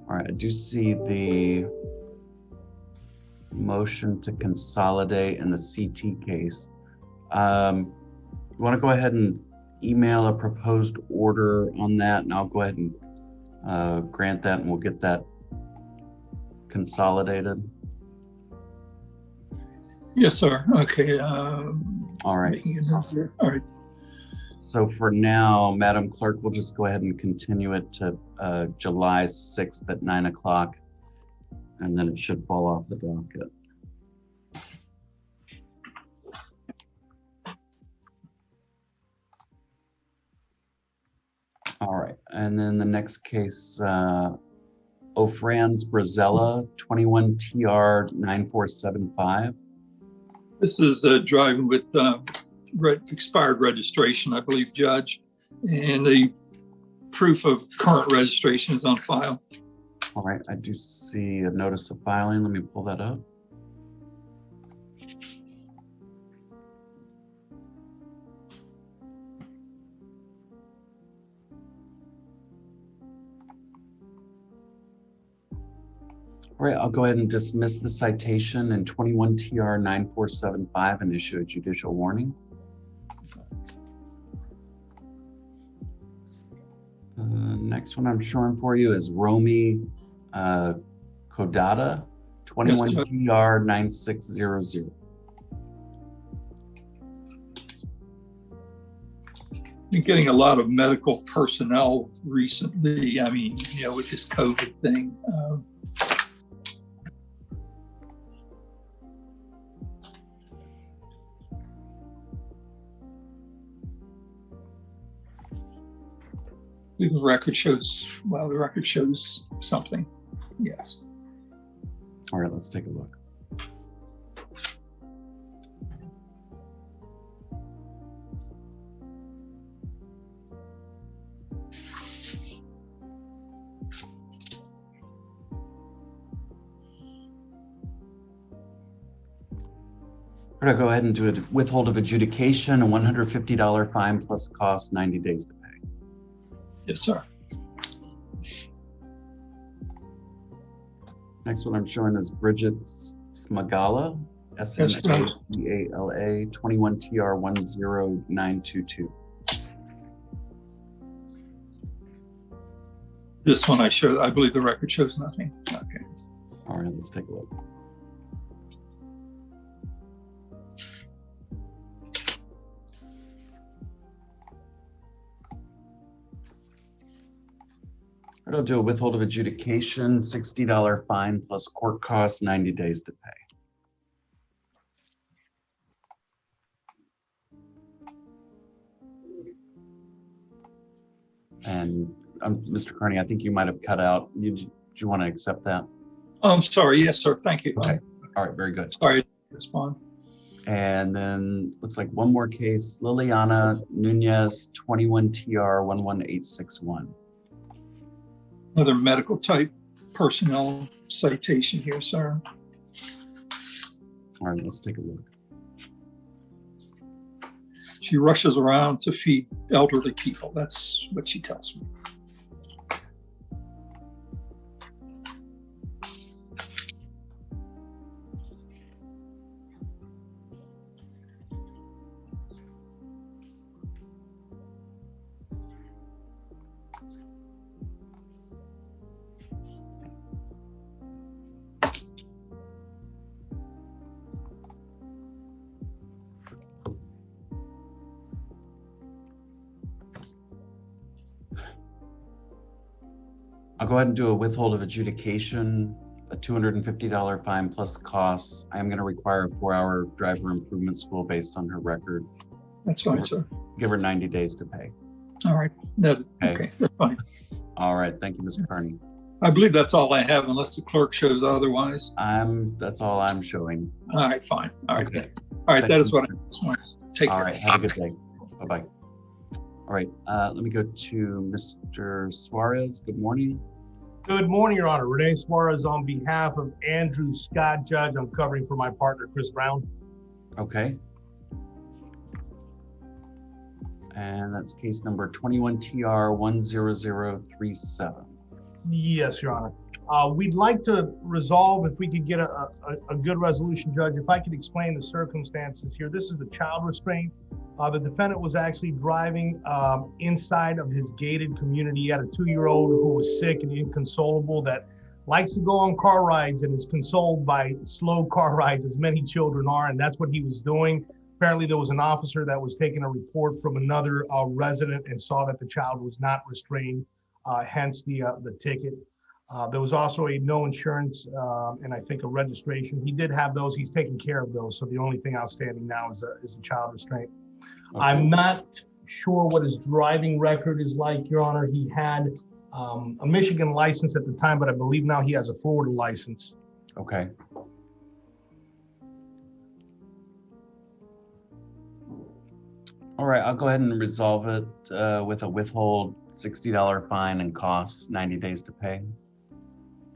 All right, I do see the motion to consolidate in the CT case. You want to go ahead and email a proposed order on that, and I'll go ahead and grant that, and we'll get that consolidated. Yes, sir. Okay. All right. All right. So for now, Madam Clerk, we'll just go ahead and continue it to July 6th at 9 o'clock, and then it should fall off the docket. All right, and then the next case, Ofrans Brazella, 21 TR 9475. This is driving with expired registration, I believe, Judge, and the proof of current registration is on file. All right, I do see a notice of filing. Let me pull that up. All right, I'll go ahead and dismiss the citation in 21 TR 9475 and issue a judicial warning. Next one I'm showing for you is Romy Kodada, 21 TR 9600. Been getting a lot of medical personnel recently. I mean, you know, with this COVID thing. The record shows, well, the record shows something, yes. All right, let's take a look. We're gonna go ahead and do a withhold of adjudication, a $150 fine plus cost, 90 days to pay. Yes, sir. Next one I'm showing is Bridget Smagala, SMAGALA, 21 TR 10922. This one I believe the record shows nothing. Okay. All right, let's take a look. I'll do a withhold of adjudication, $60 fine plus court costs, 90 days to pay. And Mr. Kearney, I think you might have cut out. Do you want to accept that? Oh, I'm sorry. Yes, sir. Thank you. Okay. All right, very good. Sorry to respond. And then looks like one more case, Liliana Nunez, 21 TR 11861. Another medical type personnel citation here, sir. All right, let's take a look. She rushes around to feed elderly people. That's what she tells me. I'll go ahead and do a withhold of adjudication, a $250 fine plus costs. I am going to require a 4-hour driver improvement school based on her record. That's fine, sir. Give her 90 days to pay. All right. Okay, that's fine. All right, thank you, Mr. Kearney. I believe that's all I have unless the clerk shows otherwise. That's all I'm showing. All right, fine. All right. Okay. All right, Thank that is you. what I just wanted to take. All care right, of. have a good day. Bye-bye. All right, let me go to Mr. Suarez. Good morning. Good morning, Your Honor. Renee Suarez on behalf of Andrew Scott, Judge. I'm covering for my partner, Chris Brown. Okay. And that's case number 21 TR 10037. Yes, Your Honor. We'd like to resolve if we could get a good resolution, Judge. If I could explain the circumstances here. This is the child restraint. The defendant was actually driving inside of his gated community. He had a 2-year-old who was sick and inconsolable that likes to go on car rides and is consoled by slow car rides, as many children are, and that's what he was doing. Apparently, there was an officer that was taking a report from another resident and saw that the child was not restrained, hence the ticket. There was also a no insurance and I think a registration. He did have those. He's taking care of those. So the only thing outstanding now is a child restraint. Okay. I'm not sure what his driving record is like, Your Honor. He had a Michigan license at the time, but I believe now he has a Florida license. Okay. All right, I'll go ahead and resolve it with a withhold, $60 fine and costs, 90 days to pay.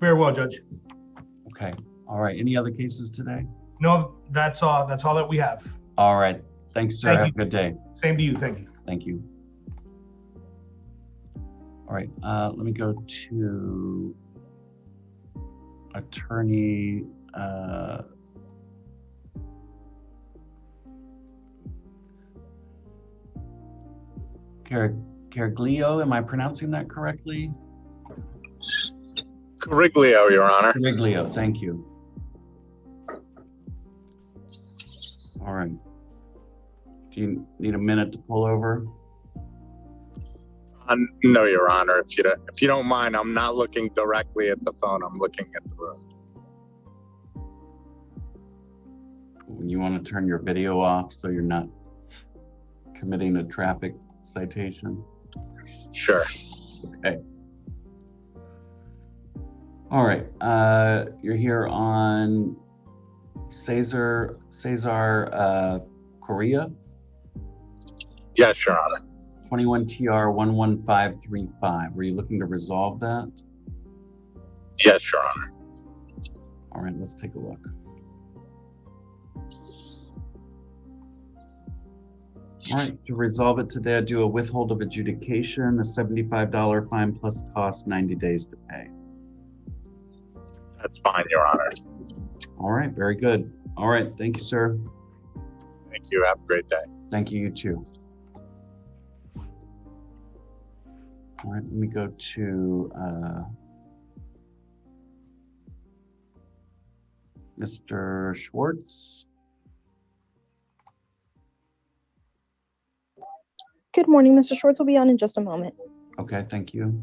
Very well, Judge. Okay. All right. Any other cases today? No, that's all. That's all that we have. All right. Thanks, sir. Have a good day. Same to you. Thank you. Thank you. All right. Let me go to attorney. Cariglio, am I pronouncing that correctly? Cariglio, Your Honor. Cariglio, thank you. All right. Do you need a minute to pull over? No, Your Honor. If you don't mind, I'm not looking directly at the phone. I'm looking at the road. You want to turn your video off so you're not committing a traffic citation? Sure. Okay. All right. You're here on Cesar Correa? Yes, Your Honor. 21 TR 11535. Were you looking to resolve that? Yes, Your Honor. All right, let's take a look. All right, to resolve it today, I do a withhold of adjudication, a $75 fine plus cost, 90 days to pay. That's fine, Your Honor. All right, very good. All right, thank you, sir. Thank you. Have a great day. Thank you, you too. All right, let me go to Mr. Schwartz. Good morning, Mr. Schwartz will be on in just a moment. Okay, thank you.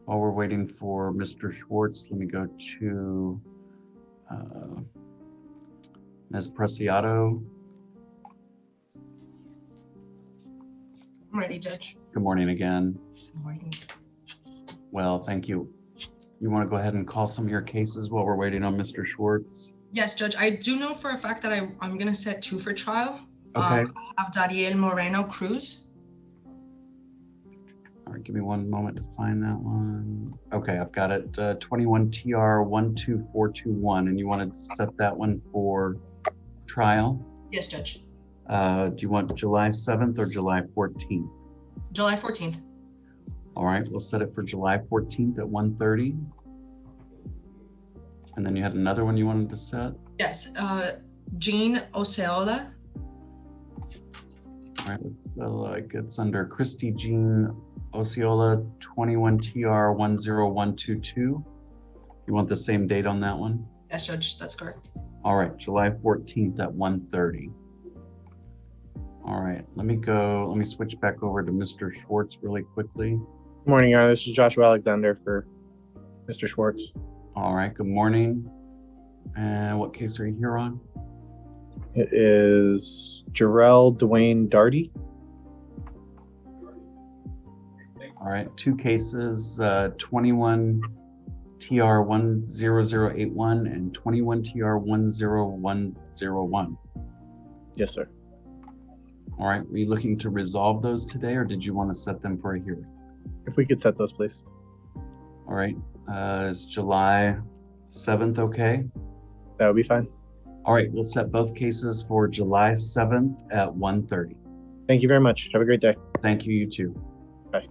While we're waiting for Mr. Schwartz, let me go to Ms. Preciado. I'm ready, Judge. Good morning again. Good morning. Well, thank you. You want to go ahead and call some of your cases while we're waiting on Mr. Schwartz? Yes, Judge. I do know for a fact that I'm going to set 2 for trial. Okay. I have Dariel Moreno Cruz. All right, give me one moment to find that one. Okay, I've got it. 21 TR 12421, and you wanted to set that one for trial? Yes, Judge. Do you want July 7th or July 14th? July 14th. All right, we'll set it for July 14th at 1:30. And then you had another one you wanted to set? Yes, Jean Oceola. All right, looks like it's under Christy Jean Osceola, 21 TR 10122. You want the same date on that one? Yes, Judge, that's correct. All right, July 14th at 1:30. All right, let me switch back over to Mr. Schwartz really quickly. Good morning, Your Honor. This is Joshua Alexander for Mr. Schwartz. All right, good morning. And what case are you here on? It is Jarrell Dwayne Darty. All right, 2 cases, 21 TR 10081 and 21 TR 10101. Yes, sir. All right, were you looking to resolve those today, or did you want to set them for a hearing? If we could set those, please. All right, is July 7th okay? That would be fine. All right, we'll set both cases for July 7th at 1:30. Thank you very much. Have a great day. Thank you, you too. Bye.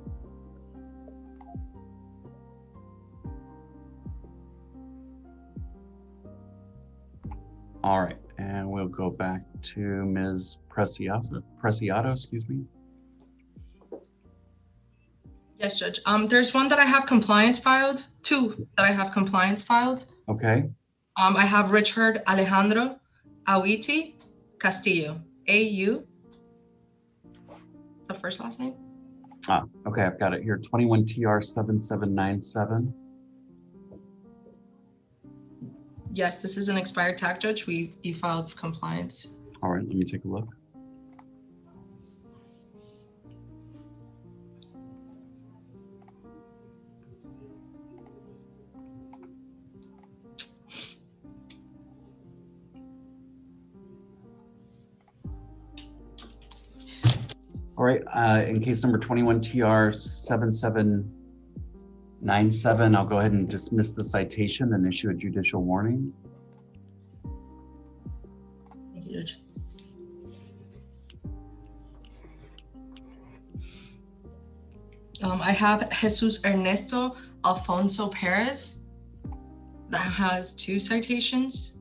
All right, and we'll go back to Ms. Preciado, excuse me. Yes, Judge. There's one that I have compliance filed, 2 that I have compliance filed. Okay. I have Richard Alejandro Awiti Castillo, AU. The first last name? Okay, I've got it here, 21 TR 7797. Yes, this is an expired tax, Judge. You filed compliance. All right, let me take a look. All right, in case number 21 TR 7797, I'll go ahead and dismiss the citation and issue a judicial warning. Thank you, Judge. I have Jesus Ernesto Alfonso Perez that has 2 citations.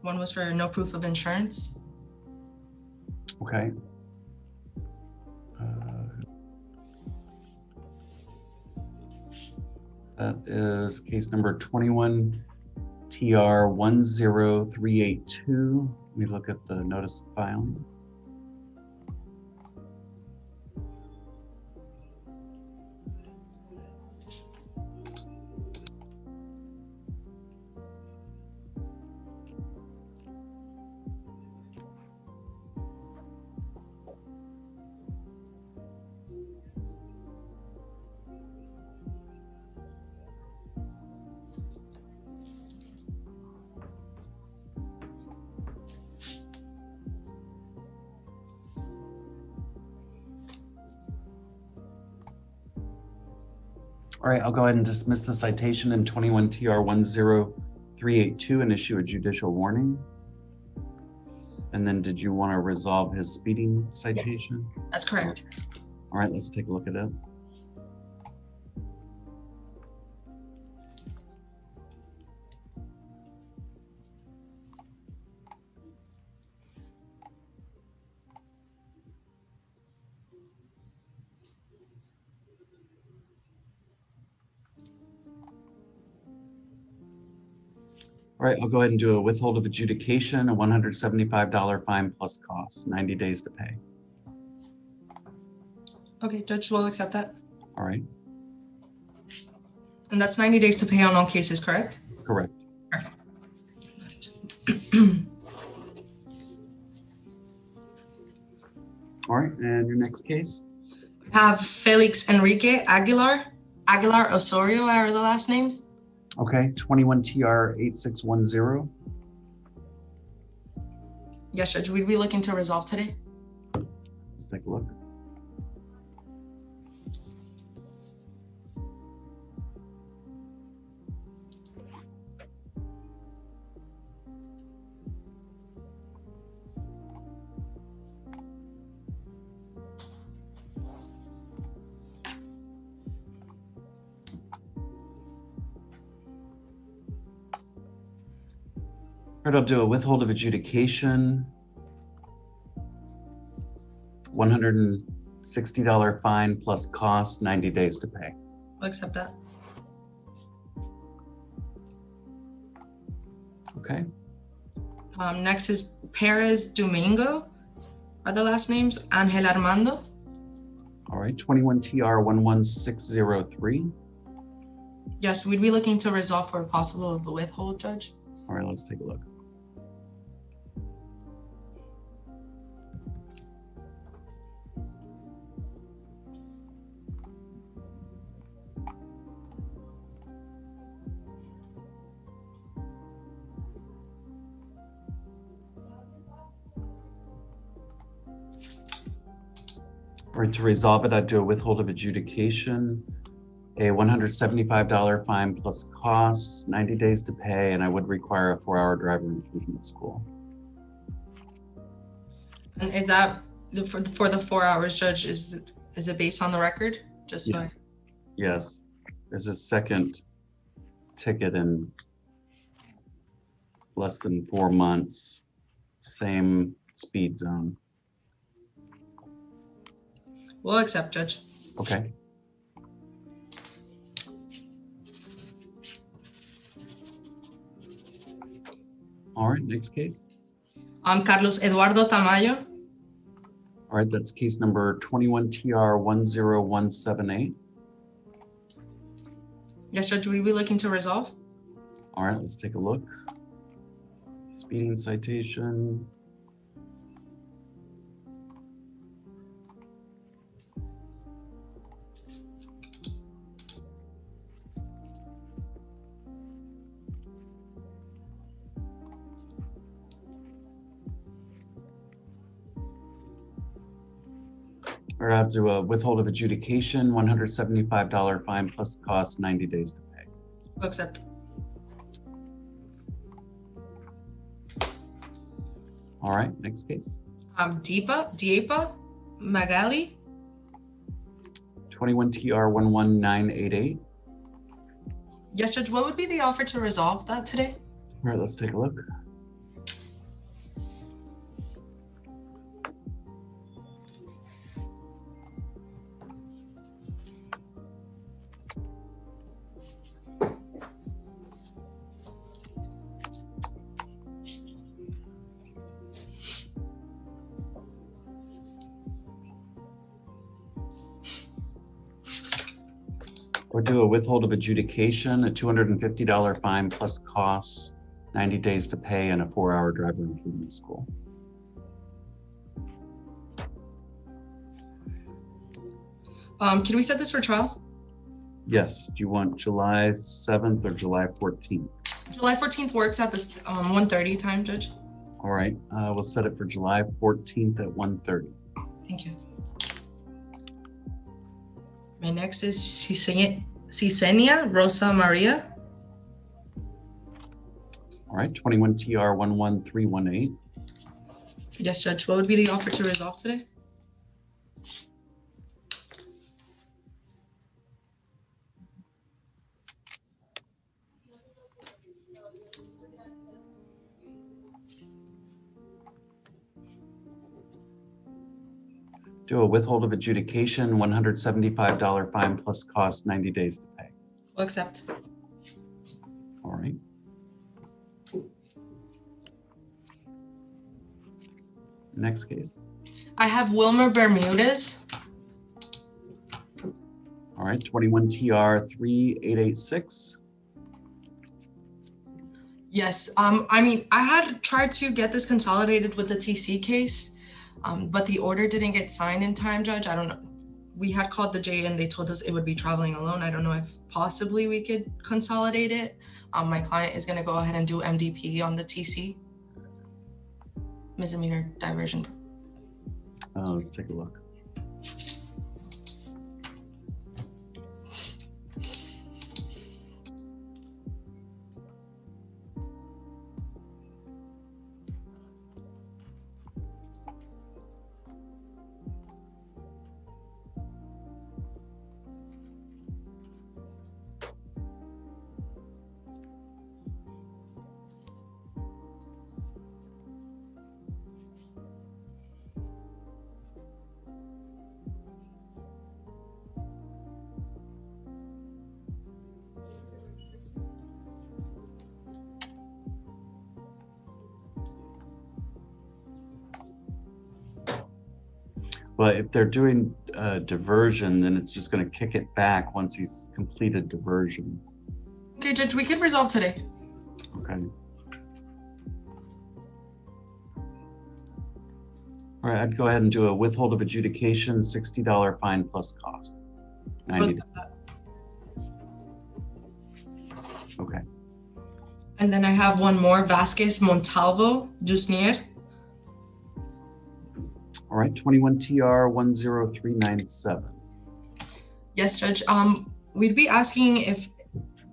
One was for no proof of insurance. Okay. That is case number 21 TR 10382. Let me look at the notice of filing. All right, I'll go ahead and dismiss the citation in 21 TR 10382 and issue a judicial warning. And then did you want to resolve his speeding citation? Yes, that's correct. All right, let's take a look at it. All right, I'll go ahead and do a withhold of adjudication, a $175 fine plus costs, 90 days to pay. Okay, Judge will accept that. All right, And that's 90 days to pay on all cases, correct? correct. All right, and your next case? Have Felix Enrique Aguilar Osorio are the last names. Okay, 21 TR 8610. Yes, Judge, we'd be looking to resolve today. Let's take a look. All right, I'll do a withhold of adjudication, $160 fine plus cost, 90 days to pay. We'll accept that. Okay, Next is Perez Domingo are the last names. Angel Armando. all right, 21 TR 11603. Yes, we'd be looking to resolve for a possible withhold, Judge. All right, let's take a look. All right, to resolve it, I'd do a withhold of adjudication, a $175 fine plus costs, 90 days to pay, and I would require a 4-hour driver improvement school. And is that for the 4 hours, Judge? Is it based on the record? Just so Yeah. Yes, there's a second ticket in less than 4 months, same speed zone. We'll accept, Judge. Okay. All right, next case. Carlos Eduardo Tamayo. All right, that's case number 21 TR 10178. Yes, Judge, we'd be looking to resolve. All right, let's take a look. Speeding citation. Or I have to withhold of adjudication, $175 fine plus cost, 90 days to pay. We'll accept. All right, next case. Diepa Magali. 21 TR 11988. Yes, Judge, what would be the offer to resolve that today? All right, let's take a look. Or do a withhold of adjudication, a $250 fine plus costs, 90 days to pay, and a 4-hour driver improvement school. Can we set this for trial? Yes. Do you want July 7th or July 14th? July 14th works at this 1:30 time, Judge. All right, we'll set it for July 14th at 1:30. Thank you. My next is Cisenia Rosa Maria. All right, 21 TR 11318. Yes, Judge. What would be the offer to resolve today? Do a withhold of adjudication, $175 fine plus cost, 90 days to pay. We'll accept. All right. Next case. I have Wilmer Bermudez. All right, 21 TR 3886. Yes. I mean, I had tried to get this consolidated with the TC case, but the order didn't get signed in time, Judge. I don't know. We had called the J and they told us it would be traveling alone. I don't know if possibly we could consolidate it. My client is going to go ahead and do MDP on the TC. Misdemeanor diversion. Let's take a look. But if they're doing diversion, then it's just going to kick it back once he's completed diversion. Okay, Judge, we could resolve today. Okay. All right, I'd go ahead and do a withhold of adjudication, $60 fine plus cost. 90. Okay. And then I have one more, Vasquez Montalvo Jusnier. All right, 21 TR 10397. Yes, Judge. We'd be asking if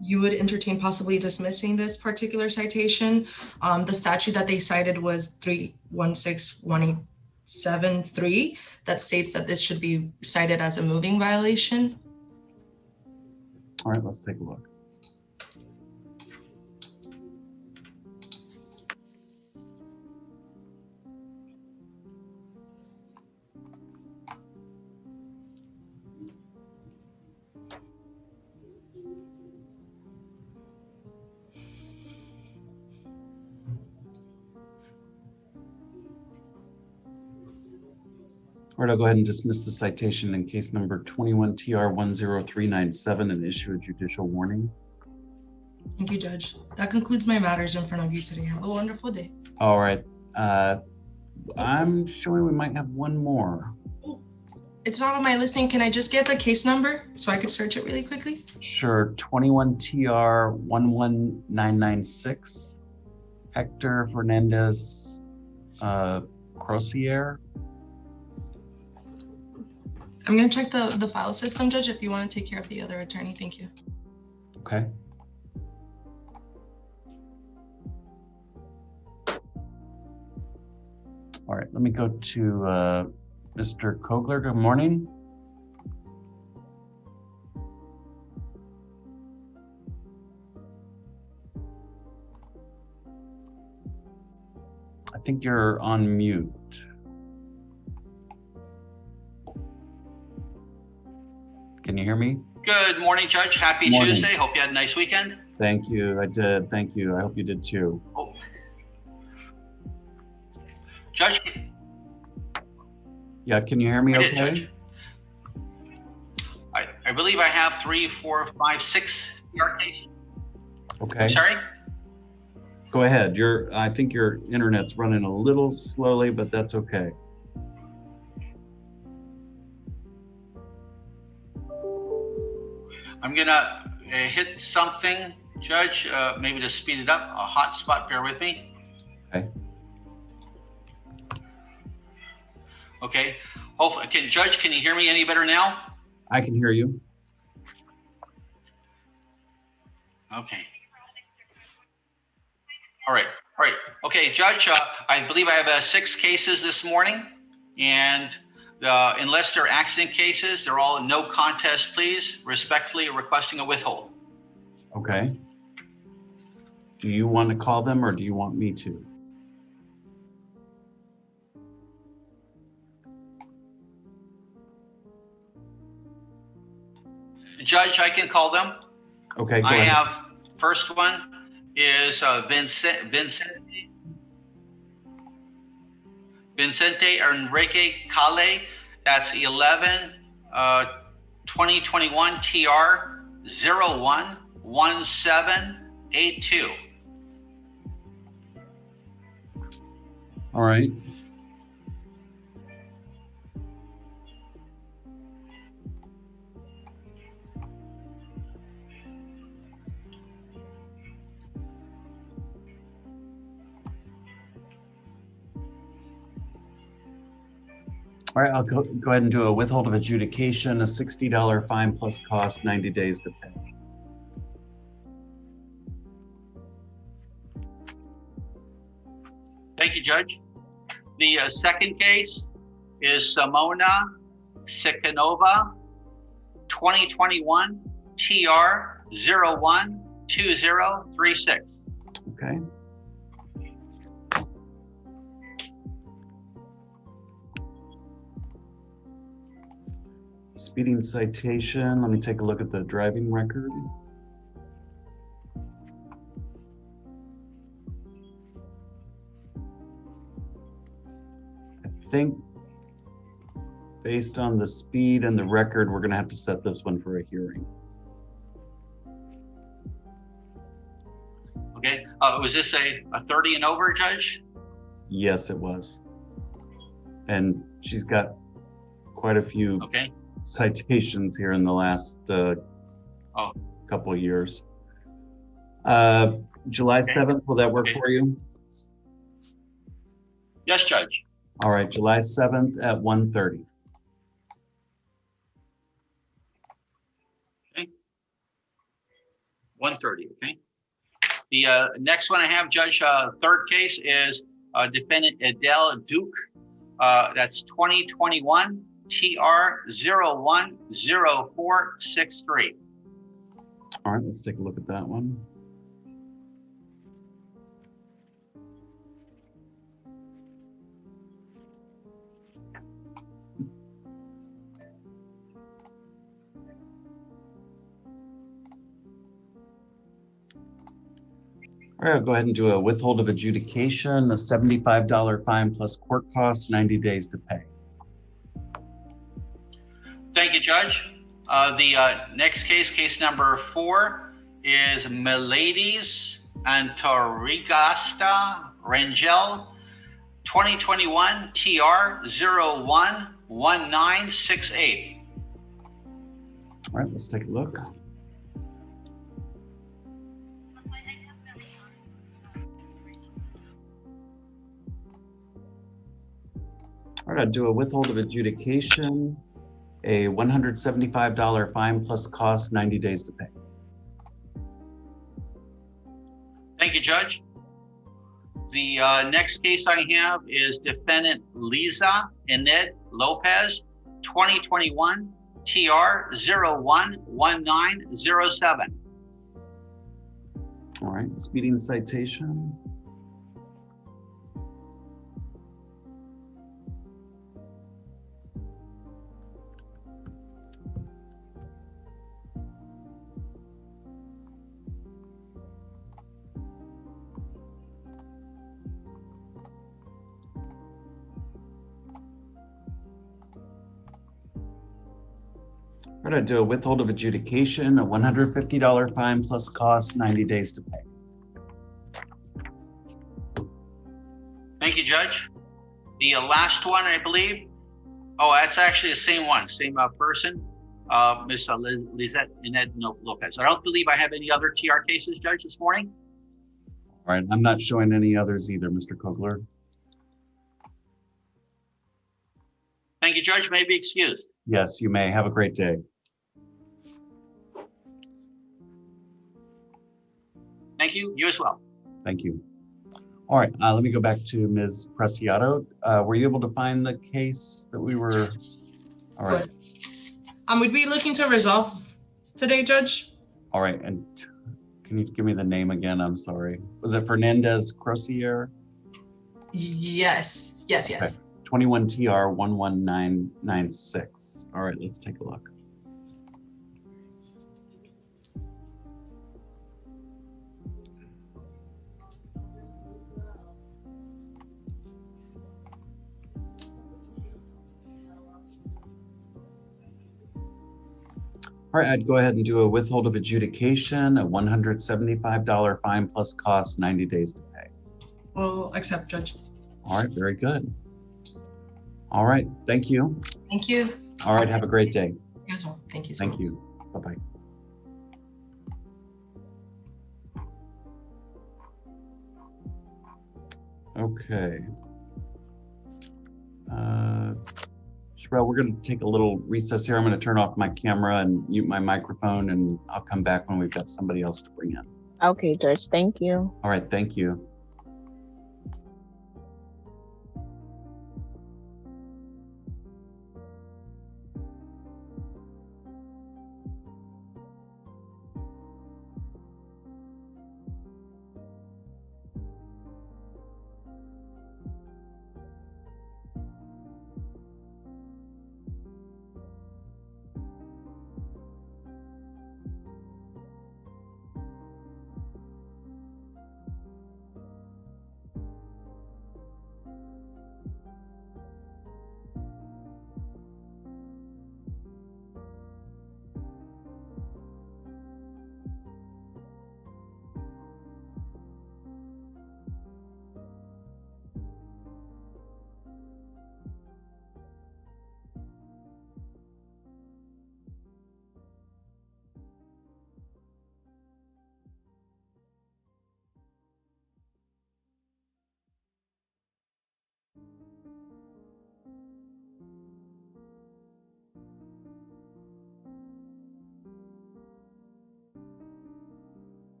you would entertain possibly dismissing this particular citation. The statute that they cited was 3161873 that states that this should be cited as a moving violation. All right, let's take a look. All right, I'll go ahead and dismiss the citation in case number 21 TR 10397 and issue a judicial warning. Thank you, Judge. That concludes my matters in front of you today. Have a wonderful day. All right. I'm showing we might have one more. It's not on my listing. Can I just get the case number so I could search it really quickly? Sure. 21 TR 11996. Hector Fernandez Crosier. I'm going to check the file system, Judge, if you want to take care of the other attorney. Thank you. Okay. All right, let me go to Mr. Kogler. Good morning. I think you're on mute. Can you hear me? Good morning, Judge. Happy Morning. Tuesday. Hope you had a nice weekend. Thank you. I did. Thank you. I hope you did too. Oh. Judge, Yeah, can you hear me I did, okay? Judge. I believe I have 3, 4, 5, 6 TR cases. Okay. Sorry? Go ahead. I think your internet's running a little slowly, but that's okay. I'm gonna hit something, Judge, maybe to speed it up, a hotspot, bear with me. Okay. Okay. Judge, can you hear me any better now? I can hear you. Okay. All right. Okay, Judge, I believe I have 6 cases this morning, and unless they're accident cases, they're all no contest pleas, respectfully requesting a withhold. Okay. Do you want to call them or do you want me to? Judge, I can call them. Okay, go I ahead. have, first one is Vincente Enrique Cale. That's 2021 TR 011782. All right. All right, I'll go ahead and do a withhold of adjudication, a $60 fine plus cost, 90 days to pay. Thank you, Judge. The second case is Simona Sikanova, 2021 TR 012036. Okay. Speeding citation. Let me take a look at the driving record. I think based on the speed and the record, we're going to have to set this one for a hearing. Okay. Was this a 30 and over, Judge? Yes, it was. And she's got quite a few citations here in the last couple of years. July 7th, will that work for you? Yes, Judge. All right, July 7th at 1:30. Okay. 1:30, okay. The next one I have, Judge, third case is defendant Adele Duke. That's 2021 TR 010463. All right, let's take a look at that one. All right, I'll go ahead and do a withhold of adjudication, a $75 fine plus court costs, 90 days to pay. Thank you, Judge. The next case, case number 4, is Miladies Antorigasta Rangel, 2021 TR 011968. All right, let's take a look. All right, I'll do a withhold of adjudication, a $175 fine plus cost, 90 days to pay. Thank you, Judge. The next case I have is defendant Liza Ened Lopez, 2021 TR 011907. All right, speeding citation. We're going to do a withhold of adjudication, a $150 fine plus cost, 90 days to pay. Thank you, Judge. The last one, I believe. Oh, that's actually the same one, same person, Ms. Lizette Ened Lopez. I don't believe I have any other TR cases, Judge, this morning. All right, I'm not showing any others either, Mr. Kogler. Thank you, Judge. May be excused. Yes, you may. Have a great day. Thank you. You as well. Thank you. All right, let me go back to Ms. Preciado. Were you able to find the case that we were? All right. Would we looking to resolve today, Judge? All right, and can you give me the name again? I'm sorry. Was it Fernandez Crosier? Yes. Yes. Okay. 21 TR 11996. All right, let's take a look. All right, I'd go ahead and do a withhold of adjudication, a $175 fine plus cost, 90 days to pay. We'll accept, Judge. All right, very good. All right, thank you. Thank you. All right, have a great day. You as well. Thank you so much. Thank you. Bye-bye. Okay. Sherelle, we're going to take a little recess here. I'm going to turn off my camera and mute my microphone, and I'll come back when we've got somebody else to bring in. Okay, Judge, thank you. All right, thank you.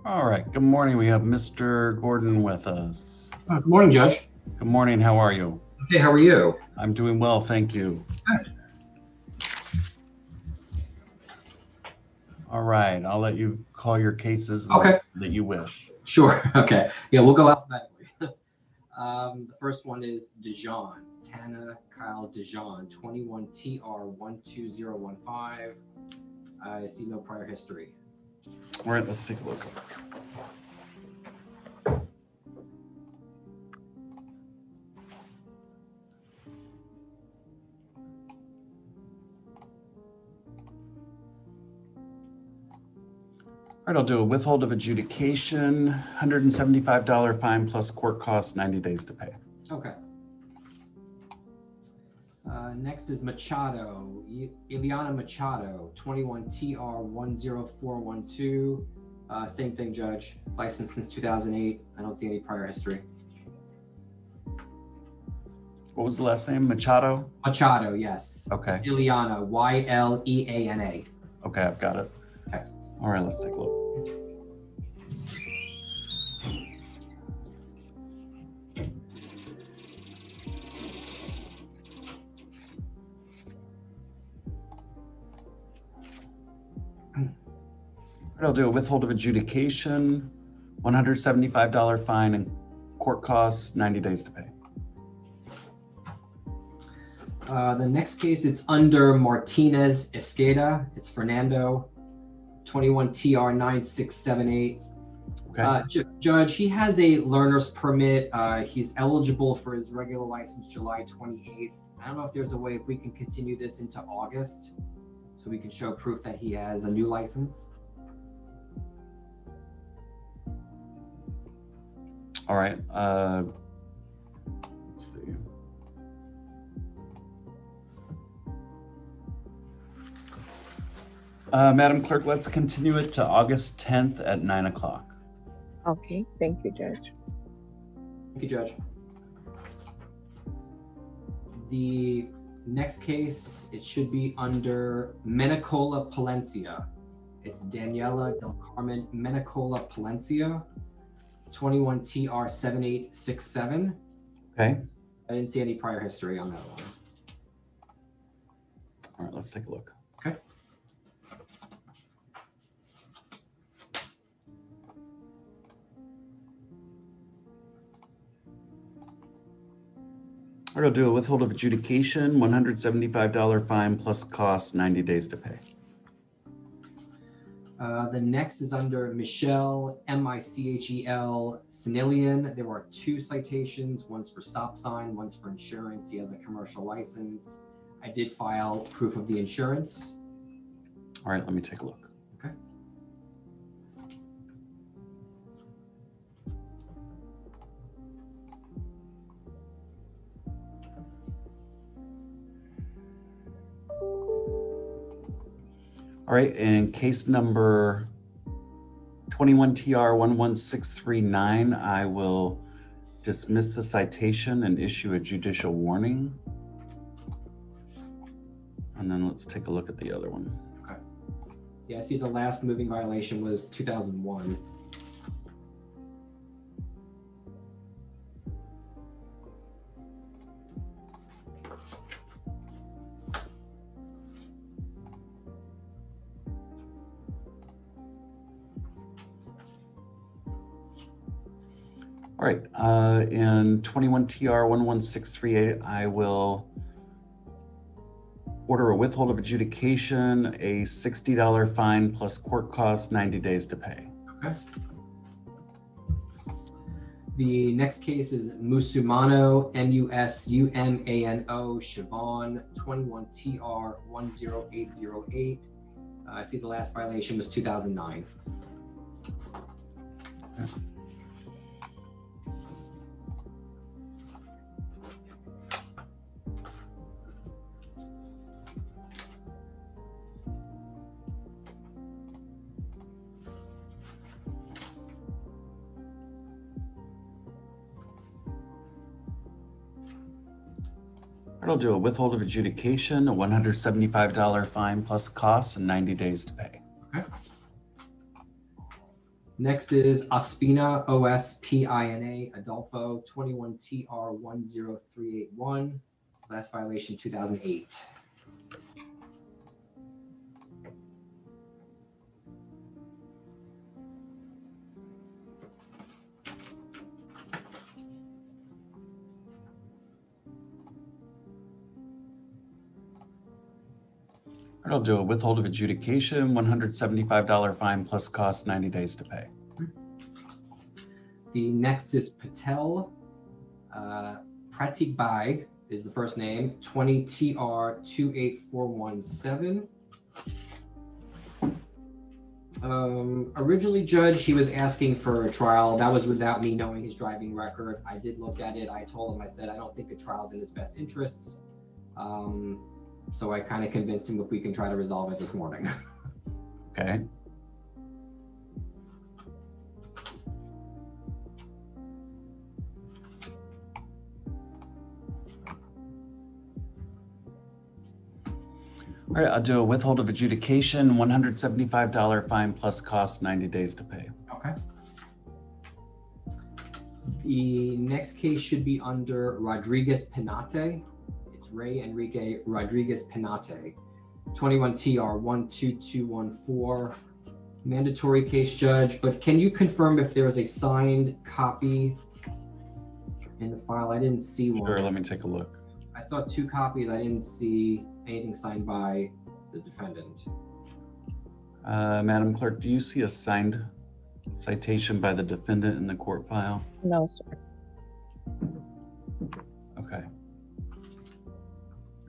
All right, good morning. We have Mr. Gordon with us. Good morning, Judge. Good morning, how are you? Okay, how are you? I'm doing well, thank you. Good. All right, I'll let you call your cases Okay. that you wish. Sure. Okay. Yeah, we'll go alphabetically. The first one is Dijon, Tana Kyle Dijon, 21 TR 12015. I see no prior history. All right, let's take a look. All right, I'll do a withhold of adjudication, $175 fine plus court costs, 90 days to pay. Okay. Next is Machado, Ileana Machado, 21 TR 10412. Same thing, Judge. Licensed since 2008. I don't see any prior history. What was the last name? Machado? Machado, yes. Okay. Ileana, Y-L-E-A-N-A. Okay, I've got it. Okay. All right, let's take a look. I'll do a withhold of adjudication, $175 fine and court costs, 90 days to pay. The next case, it's under Martinez Esqueda. It's Fernando, 21 TR 9678. Okay. Judge, he has a learner's permit. He's eligible for his regular license July 28th. I don't know if there's a way if we can continue this into August so we can show proof that he has a new license. All right. Let's see. Madam Clerk, let's continue it to August 10th at 9 o'clock. Okay, thank you, Judge. Thank you, Judge. The next case, it should be under Menicola Palencia. It's Daniela Del Carmen Menicola Palencia, 21 TR 7867. Okay. I didn't see any prior history on that one. All right, let's take a look. Okay. All right, I'll do a withhold of adjudication, $175 fine plus costs, 90 days to pay. The next is under Michelle, M-I-C-H-E-L, Sinilian. There are 2 citations. One's for stop sign, one's for insurance. He has a commercial license. I did file proof of the insurance. All right, let me take a look. Okay. All right, and case number 21TR11639, I will dismiss the citation and issue a judicial warning. And then let's take a look at the other one. Okay. Yeah, I see the last moving violation was 2001. All right, in 21TR11638, I will order a withhold of adjudication, a $60 fine plus court costs, 90 days to pay. Okay. The next case is Musumano, M-U-S-U-M-A-N-O, Siobhan, 21TR10808. I see the last violation was 2009. Okay. I'll do a withhold of adjudication, a $175 fine plus costs, and 90 days to pay. Okay. Next is Ospina, Ospina, Adolfo, 21TR10381. Last violation 2008. I'll do a withhold of adjudication, $175 fine plus cost, 90 days to pay. The next is Patel. Pratik Bai is the first name, 20TR28417. Originally, Judge, he was asking for a trial. That was without me knowing his driving record. I did look at it. I told him, I said, I don't think a trial's in his best interests. So I kind of convinced him if we can try to resolve it this morning. Okay. All right, I'll do a withhold of adjudication, $175 fine plus cost, 90 days to pay. Okay. The next case should be under Rodriguez Penate. It's Ray Enrique Rodriguez Penate, 21TR12214. Mandatory case, Judge, but can you confirm if there is a signed copy in the file? I didn't see one. Sure, let me take a look. I saw 2 copies. I didn't see anything signed by the defendant. Madam Clerk, do you see a signed citation by the defendant in the court file? No, sir. Okay.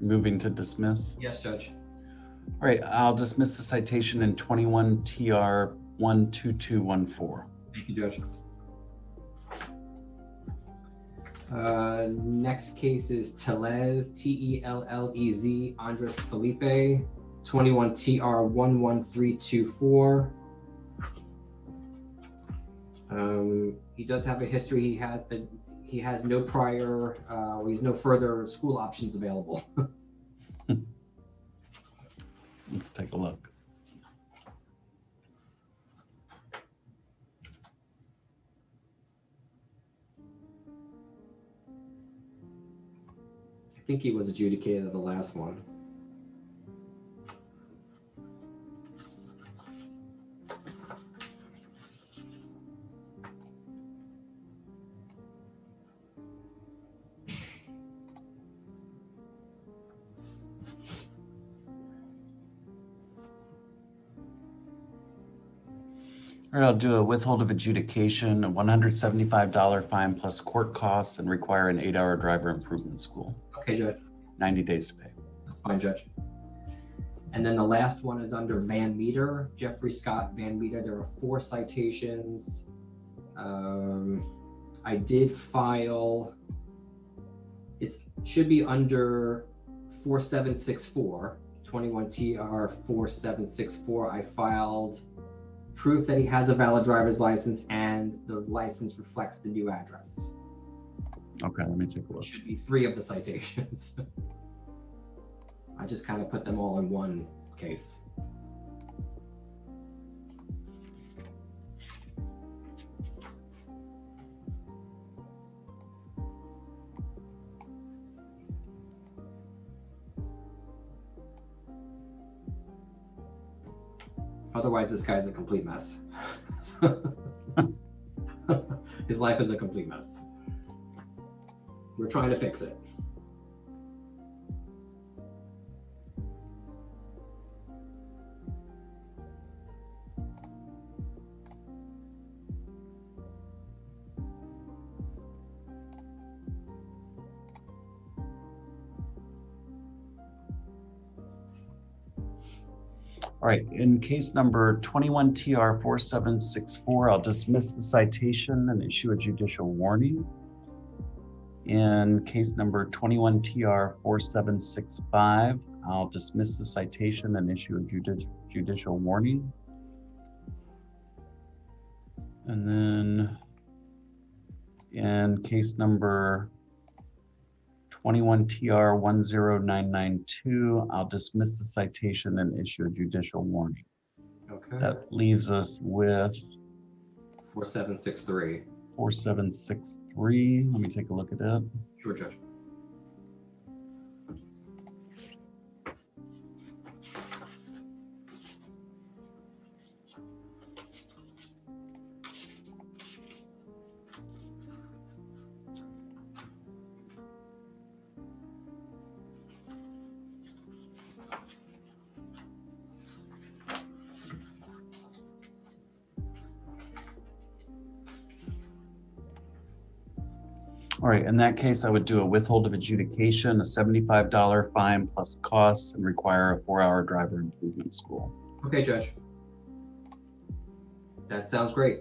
Moving to dismiss? Yes, Judge. All right, I'll dismiss the citation in 21TR12214. Thank you, Judge. Next case is Tellez, Tellez, Andres Felipe, 21TR11324. He does have a history. He has no prior, he's no further school options available. Let's take a look. I think he was adjudicated at the last one. All right, I'll do a withhold of adjudication, a $175 fine plus court costs, and require an 8-hour driver improvement school. Okay, Judge. 90 days to pay. That's fine, Judge. And then the last one is under Van Meter, Jeffrey Scott Van Meter. There are 4 citations. I did file, it should be under 4764, 21TR4764. I filed proof that he has a valid driver's license and the license reflects the new address. Okay, let me take a look. It should be 3 of the citations. I just kind of put them all in one case. Otherwise, this guy's a complete mess. His life is a complete mess. We're trying to fix it. All right, in case number 21TR4764, I'll dismiss the citation and issue a judicial warning. In case number 21TR4765, I'll dismiss the citation and issue a judicial warning. And then in case number 21TR10992, I'll dismiss the citation and issue a judicial warning. Okay. That leaves us with 4763. 4763. Let me take a look at that. Sure, Judge. All right, in that case, I would do a withhold of adjudication, a $75 fine plus costs, and require a 4-hour driver improvement school. Okay, Judge. That sounds great.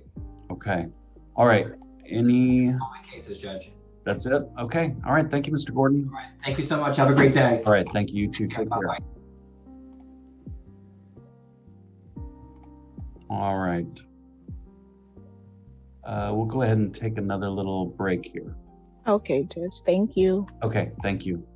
Okay. All right. Any? All my cases, Judge. That's it? Okay. All right. Thank you, Mr. Gordon. All right. Thank you so much. Have a great day. All right. Thank you. You too. Take care. Bye-bye. All right. We'll go ahead and take another little break here. Okay, Judge. Thank you. Okay. Thank you.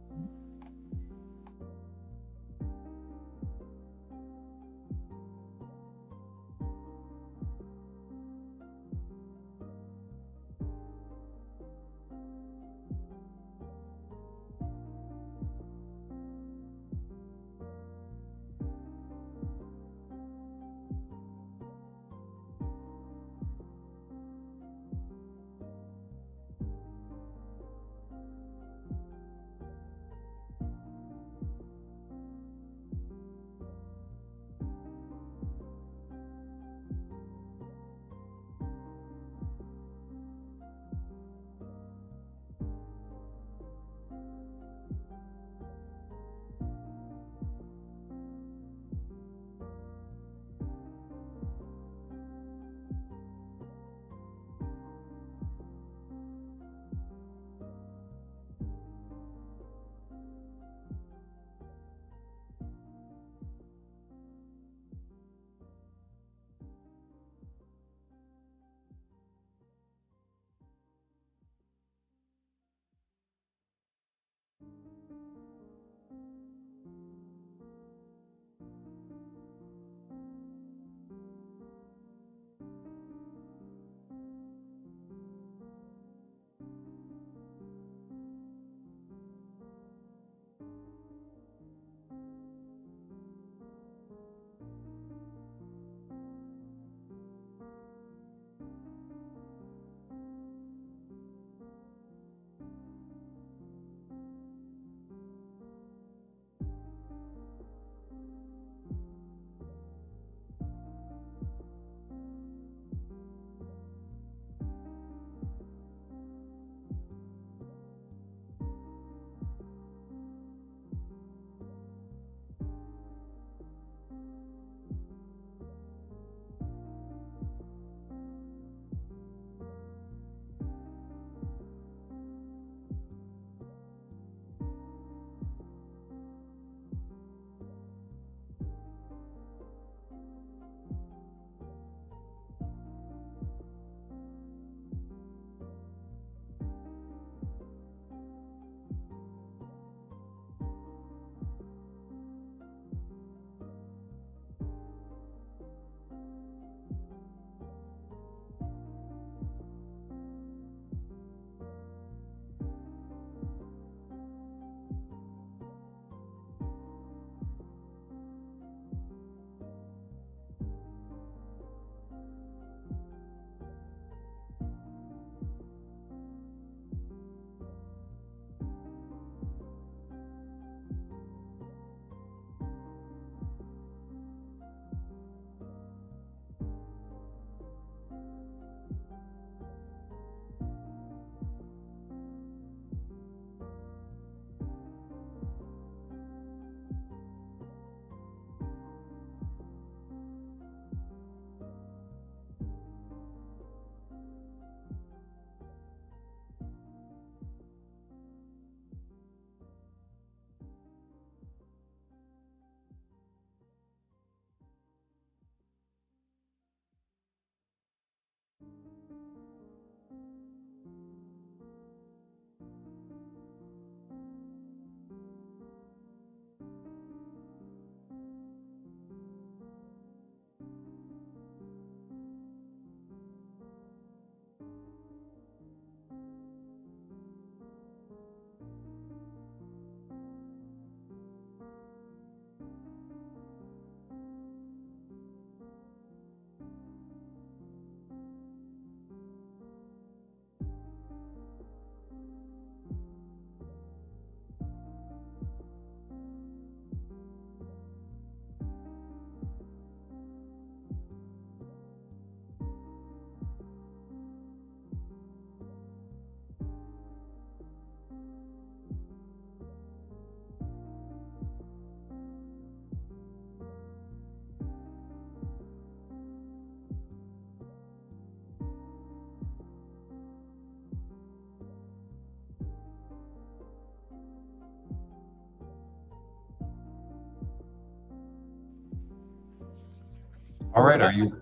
All right, are you,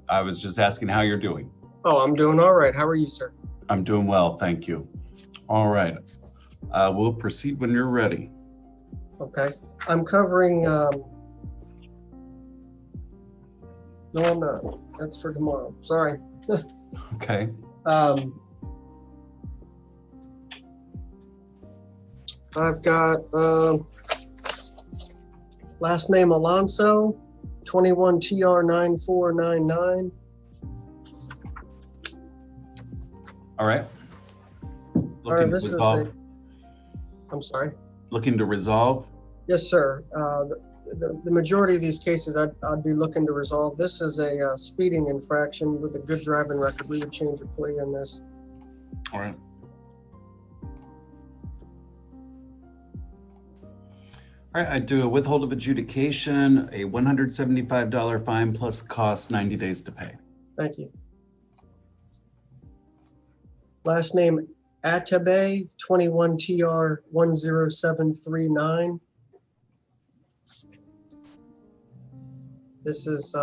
I was just asking how you're doing. Oh, I'm doing all right. How are you, sir? I'm doing well, thank you. All right, we'll proceed when you're ready. Okay. I'm covering, no, I'm not. That's for tomorrow. Sorry. Okay. I've got last name Alonso, 21 TR 9499. All right. All right, this is a, I'm sorry. Looking to resolve? Yes, sir. The majority of these cases I'd be looking to resolve. This is a speeding infraction with a good driving record. We would change a plea in this. All right. All right, I do a withhold of adjudication, a $175 fine plus cost, 90 days to pay. Thank you. Last name Atabe, 21 TR 10739. This is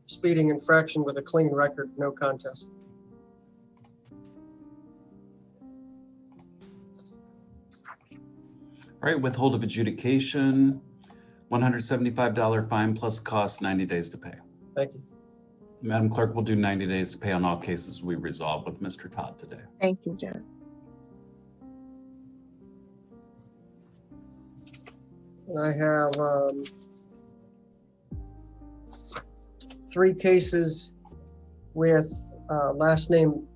speeding infraction with a clean record, no contest. All right, withhold of adjudication, $175 fine plus cost, 90 days to pay. Thank you. Madam Clerk, will do 90 days to pay on all cases we resolve with Mr. Todd today. Thank you, Judge. And I have 3 cases with last name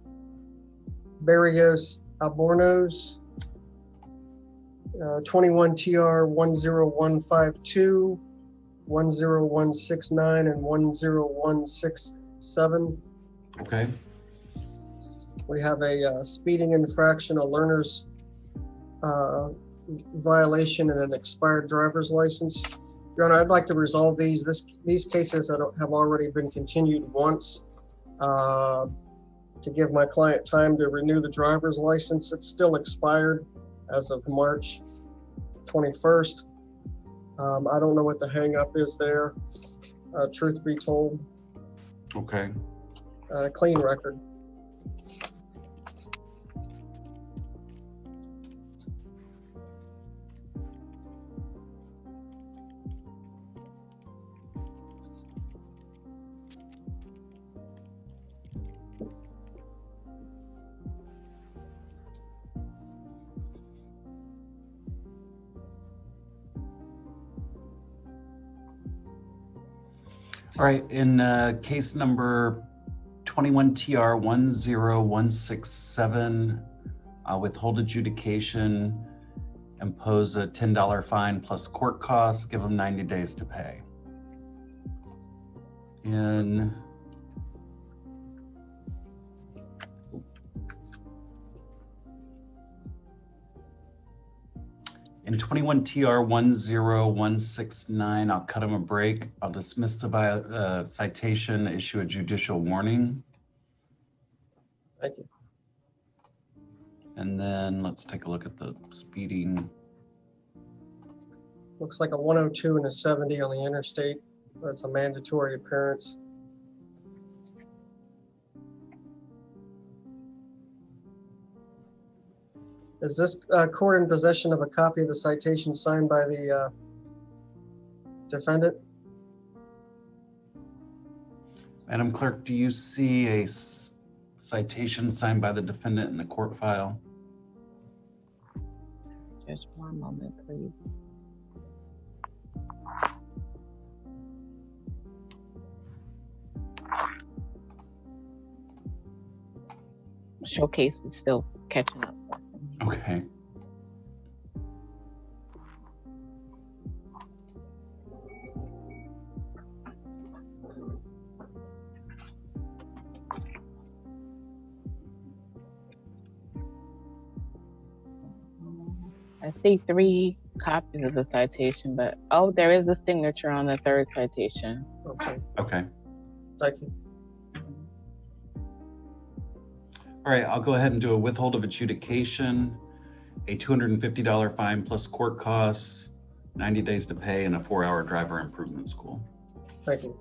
Barrios Albornoz, 21 TR 10152, 10169, and 10167. Okay. We have a speeding infraction, a learner's violation, and an expired driver's license. Your Honor, I'd like to resolve these. These cases have already been continued once to give my client time to renew the driver's license. It's still expired as of March 21st. I don't know what the hang up is there, truth be told. Okay. Clean record. All right, in case number 21 TR 10167, withhold adjudication, impose a $10 fine plus court costs, give them 90 days to pay. In 21 TR 10169, I'll cut him a break. I'll dismiss the citation, issue a judicial warning. Thank you. And then let's take a look at the speeding. Looks like a 102 and a 70 on the interstate. That's a mandatory appearance. Is this court in possession of a copy of the citation signed by the defendant? Madam Clerk, do you see a citation signed by the defendant in the court file? Just one moment, please. Showcase is still catching up. Okay. I see 3 copies of the citation, but oh, there is a signature on the 3rd citation. Okay. Okay. Thank you. All right, I'll go ahead and do a withhold of adjudication, a $250 fine plus court costs, 90 days to pay, and a 4-hour driver improvement school. Thank you.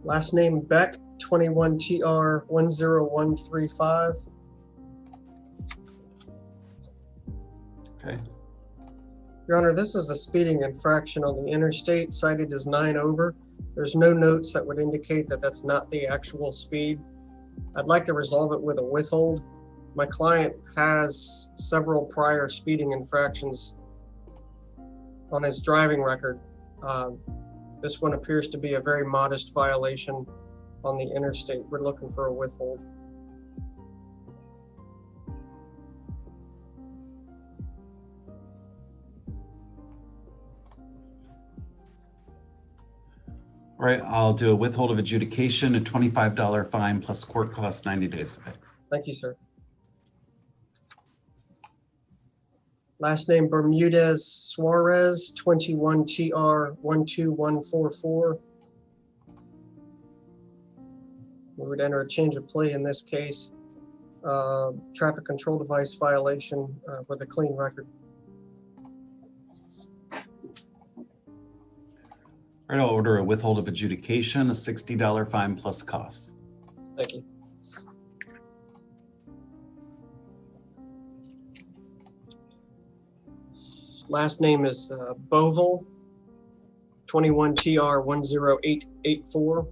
Last name Beck, 21 TR 10135. Okay. Your Honor, this is a speeding infraction on the interstate, cited as 9 over. There's no notes that would indicate that that's not the actual speed. I'd like to resolve it with a withhold. My client has several prior speeding infractions on his driving record. This one appears to be a very modest violation on the interstate. We're looking for a withhold. All right, I'll do a withhold of adjudication, a $25 fine plus court costs, 90 days to pay. Thank you, sir. Last name Bermudez Suarez, 21 TR 12144. We would enter a change of plea in this case. Traffic control device violation with a clean record. All right, I'll order a withhold of adjudication, a $60 fine plus costs. Thank you. Last name is Boval, 21 TR 10884.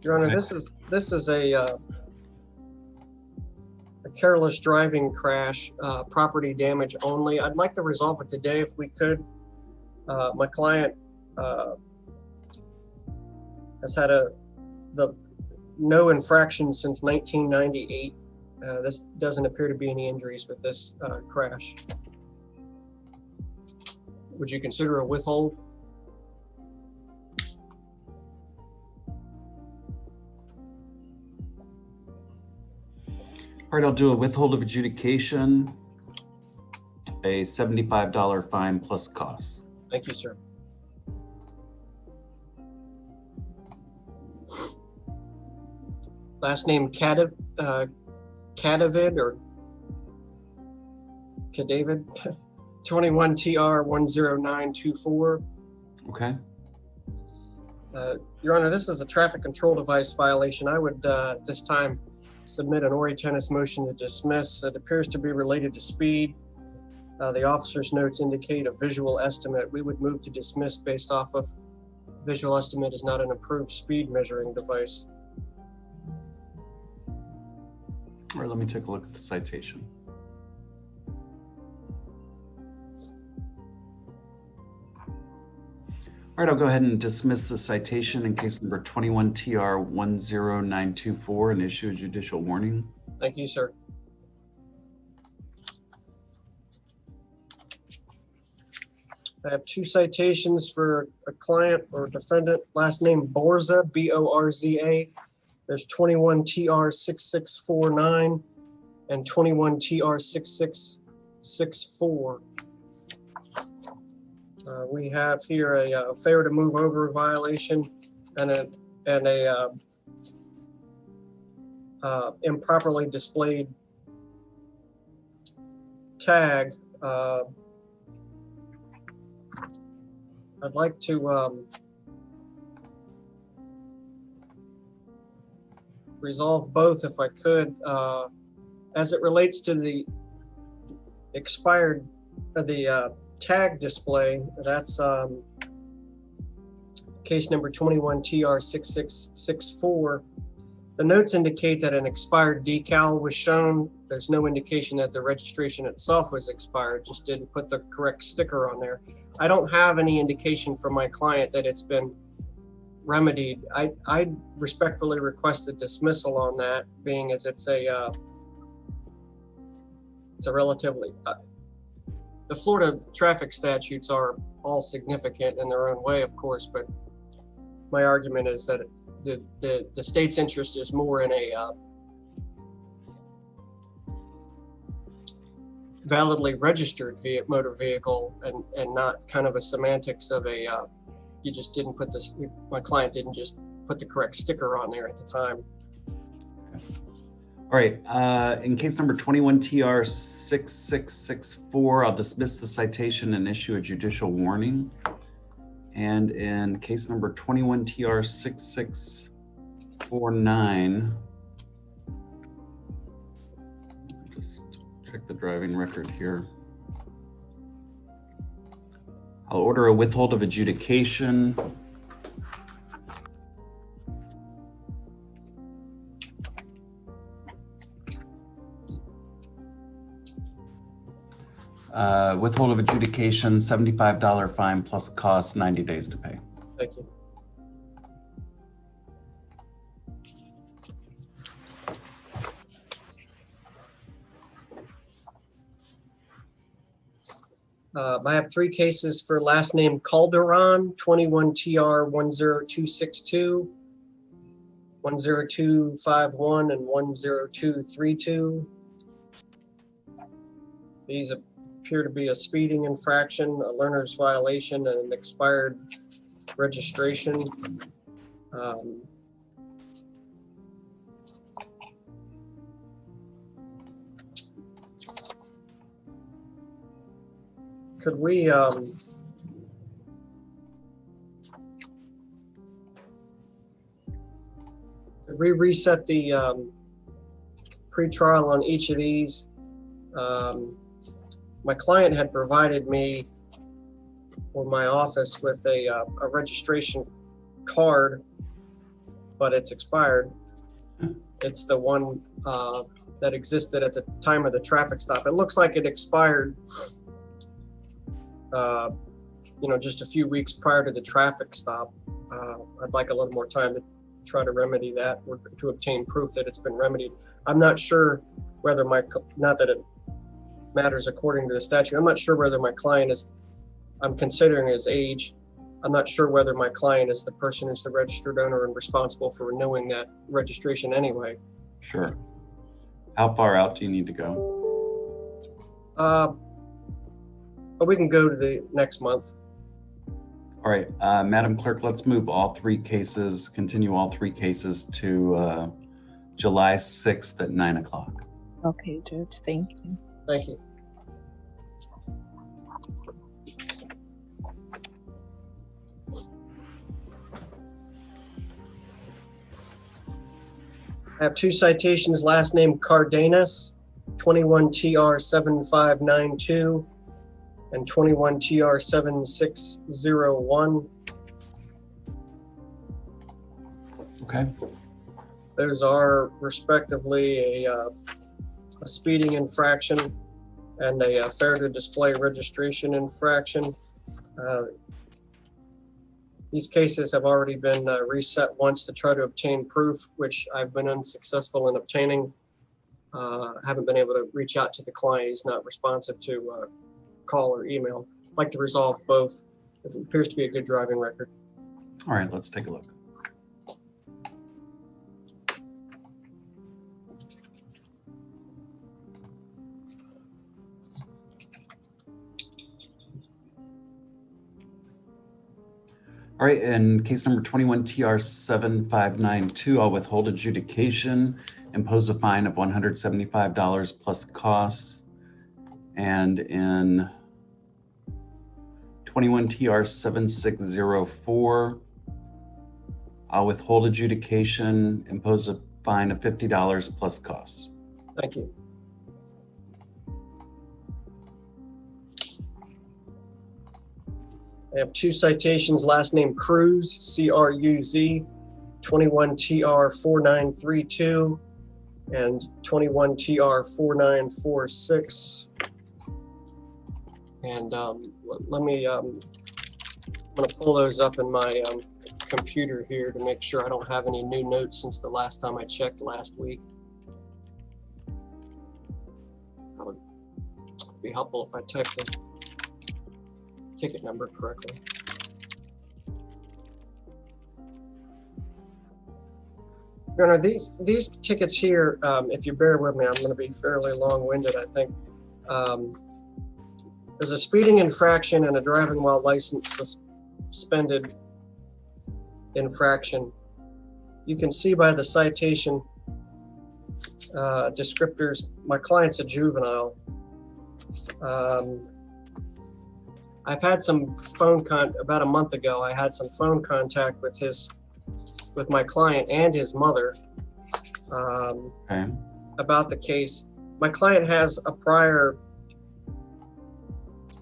Your Honor, this is a careless driving crash, property damage only. I'd like to resolve it today if we could. My client has had no infraction since 1998. This doesn't appear to be any injuries with this crash. Would you consider a withhold? All right, I'll do a withhold of adjudication, a $75 fine plus costs. Thank you, sir. Last name Cadavid or Cadavid, 21 TR 10924. Okay. Your Honor, this is a traffic control device violation. I would this time submit an ori tennis motion to dismiss. It appears to be related to speed. The officer's notes indicate a visual estimate. We would move to dismiss based off of visual estimate is not an approved speed measuring device. All right, let me take a look at the citation. All right, I'll go ahead and dismiss the citation in case number 21 TR 10924 and issue a judicial warning. Thank you, sir. I have 2 citations for a client or defendant. Last name Borza, B-O-R-Z-A. There's 21 TR 6649 and 21 TR 6664. We have here a failure to move over violation and a improperly displayed tag. I'd like to resolve both if I could. As it relates to the expired, tag display, that's case number 21 TR 6664. The notes indicate that an expired decal was shown. There's no indication that the registration itself was expired, just didn't put the correct sticker on there. I don't have any indication from my client that it's been remedied. I respectfully request the dismissal on that, being as it's a relatively, the Florida traffic statutes are all significant in their own way, of course, but my argument is that the state's interest is more in a validly registered motor vehicle and not kind of a semantics of a you just didn't put this, my client didn't just put the correct sticker on there at the time. All right, in case number 21 TR 6664, I'll dismiss the citation and issue a judicial warning. And in case number 21 TR 6649, just check the driving record here. I'll order a withhold of adjudication. Withhold of adjudication, $75 fine plus cost, 90 days to pay. Thank you. I have 3 cases for last name Calderon, 21 TR 10262, 10251, and 10232. These appear to be a speeding infraction, a learner's violation, and an expired registration. Could we reset the pretrial on each of these? My client had provided me or my office with a registration card, but it's expired. It's the one that existed at the time of the traffic stop. It looks like it expired just a few weeks prior to the traffic stop. I'd like a little more time to try to remedy that, or to obtain proof that it's been remedied. I'm not sure whether not that it matters according to the statute. I'm not sure whether my client I'm considering his age. I'm not sure whether my client is the person who's the registered owner and responsible for renewing that registration anyway. Sure. How far out do you need to go? But we can go to the next month. All right, Madam Clerk, let's move continue all three cases to July 6th at 9 o'clock. Okay, Judge, thank you. Thank you. I have 2 citations, last name Cardenas, 21 TR 7592 and 21 TR 7601. Okay. Those are respectively a speeding infraction and a fair to display registration infraction. These cases have already been reset once to try to obtain proof, which I've been unsuccessful in obtaining. Haven't been able to reach out to the client. He's not responsive to call or email. I'd like to resolve both. It appears to be a good driving record. All right, let's take a look. All right, in case number 21 TR 7592, I'll withhold adjudication, impose a fine of $175 plus costs. And in 21 TR 7604, I'll withhold adjudication, impose a fine of $50 plus costs. Thank you. I have 2 citations, last name Cruz, C-R-U-Z, 21 TR 4932 and 21 TR 4946. And let me, I'm gonna pull those up in my computer here to make sure I don't have any new notes since the last time I checked last week. That would be helpful if I typed the ticket number correctly. Your Honor, these tickets here, if you bear with me, I'm going to be fairly long-winded, I think. There's a speeding infraction and a driving while license suspended infraction. You can see by the citation descriptors, my client's a juvenile. I've had some about a month ago, I had some phone contact with my client and his mother about the case. My client has a prior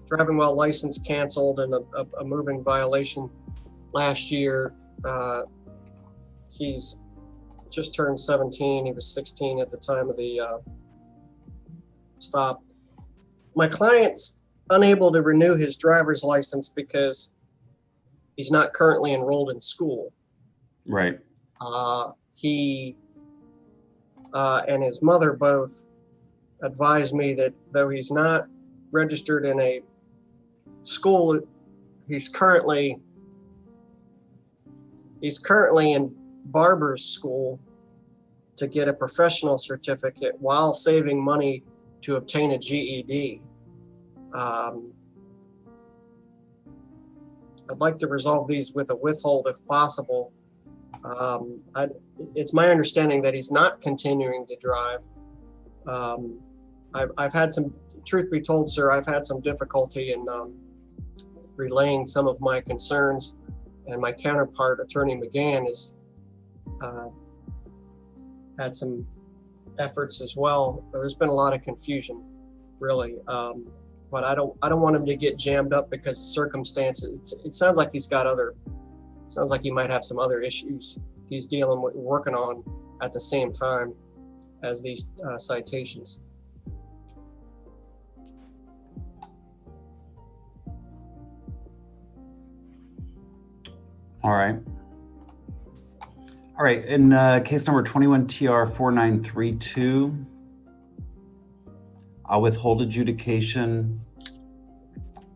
driving while license canceled and a moving violation last year. He's just turned 17. He was 16 at the time of the stop. My client's unable to renew his driver's license because he's not currently enrolled in school. Right. He and his mother both advised me that though he's not registered in a school, he's currently in barber's school to get a professional certificate while saving money to obtain a GED. I'd like to resolve these with a withhold if possible. It's my understanding that he's not continuing to drive. I've had some, truth be told, sir, I've had some difficulty in relaying some of my concerns, and my counterpart, Attorney McGann, has had some efforts as well. There's been a lot of confusion, really. But I don't want him to get jammed up because of circumstances. It sounds like he might have some other issues he's dealing with, working on at the same time as these citations. All right. All right, in case number 21TR4932, I'll withhold adjudication,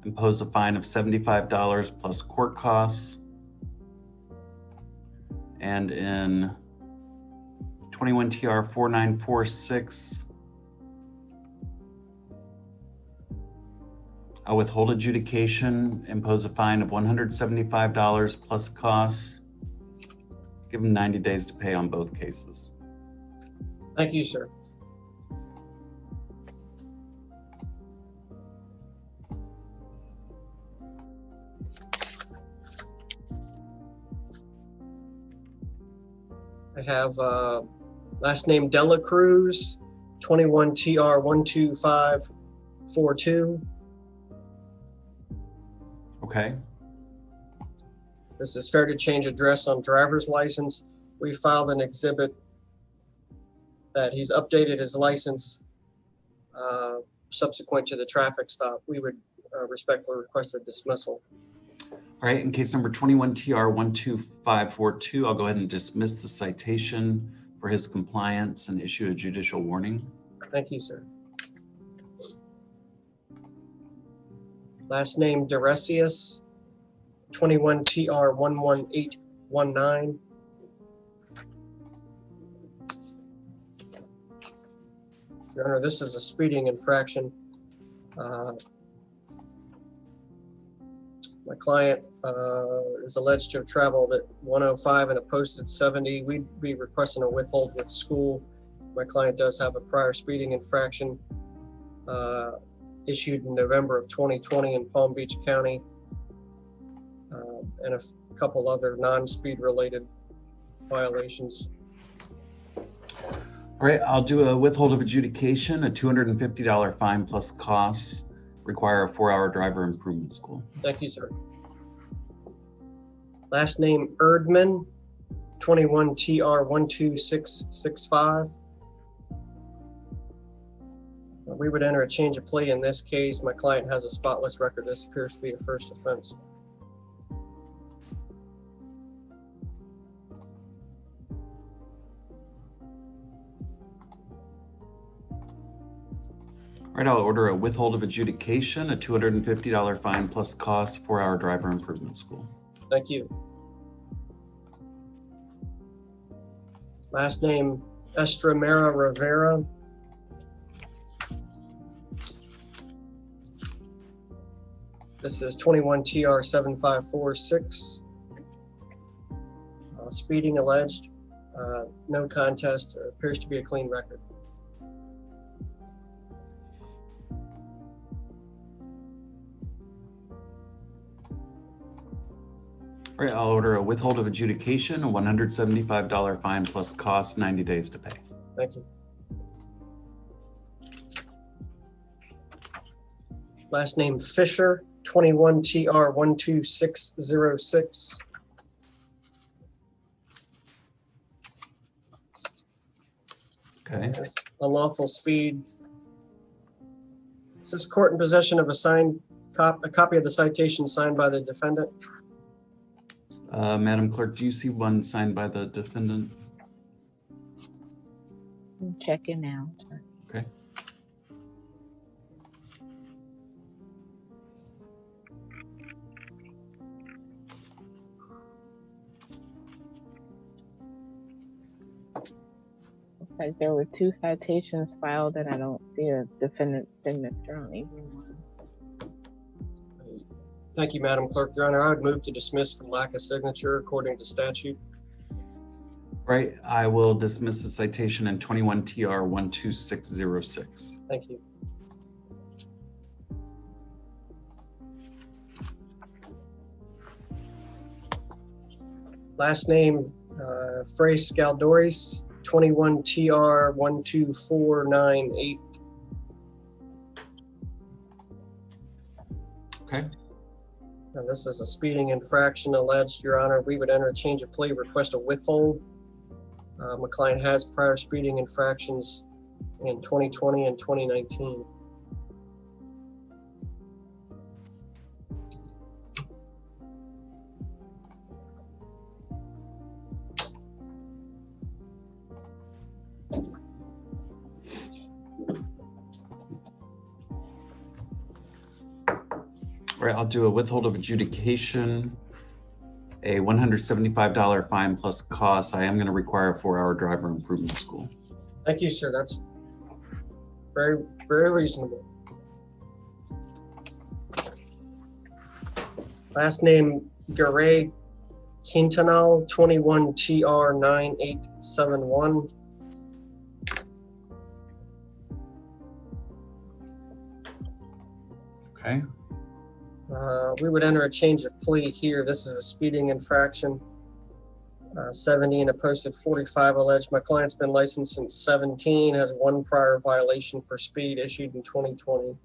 impose a fine of $75 plus court costs. And in 21TR4946, I'll withhold adjudication, impose a fine of $175 plus costs. Give him 90 days to pay on both cases. Thank you, sir. I have last name Dela Cruz, 21TR12542. Okay. This is fair to change address on driver's license. We filed an exhibit that he's updated his license subsequent to the traffic stop. We would respectfully request a dismissal. All right, in case number 21TR12542, I'll go ahead and dismiss the citation for his compliance and issue a judicial warning. Thank you, sir. Last name Deresius, 21TR11819. Your Honor, this is a speeding infraction. My client is alleged to have traveled at 105 in a posted 70. We'd be requesting a withhold with school. My client does have a prior speeding infraction issued in November of 2020 in Palm Beach County, and a couple other non-speed related violations. All right, I'll do a withhold of adjudication, a $250 fine plus costs, require a 4-hour driver improvement school. Thank you, sir. Last name Erdman, 21TR12665. We would enter a change of plea in this case. My client has a spotless record. This appears to be a first offense. All right, I'll order a withhold of adjudication, a $250 fine plus costs, 4-hour driver improvement school. Thank you. Last name Estramera Rivera. This is 21TR7546. Speeding alleged, no contest, appears to be a clean record. All right, I'll order a withhold of adjudication, a $175 fine plus cost, 90 days to pay. Thank you. Last name Fisher, 21 TR 12606. Okay. Unlawful speed. Is this court in possession of a copy of the citation signed by the defendant? Madam Clerk, do you see one signed by the defendant? I'm checking now. Okay. Looks like there were 2 citations filed and I don't see a defendant's signature on either one. Thank you, Madam Clerk. Your Honor, I would move to dismiss for lack of signature according to statute. Right, I will dismiss the citation in 21 TR 12606. Thank you. Last name, Frey Scaldoris, 21 TR 12498. Okay. Now, this is a speeding infraction alleged, Your Honor. We would enter a change of plea, request a withhold. My client has prior speeding infractions in 2020 and 2019. All right, I'll do a withhold of adjudication, a $175 fine plus costs. I am going to require a 4-hour driver improvement school. Thank you, sir. That's very, very reasonable. Last name, Garay Quintanal, 21 TR 9871. Okay. We would enter a change of plea here. This is a speeding infraction. 70 and a posted 45 alleged. My client's been licensed since 17, has 1 prior violation for speed issued in 2020. All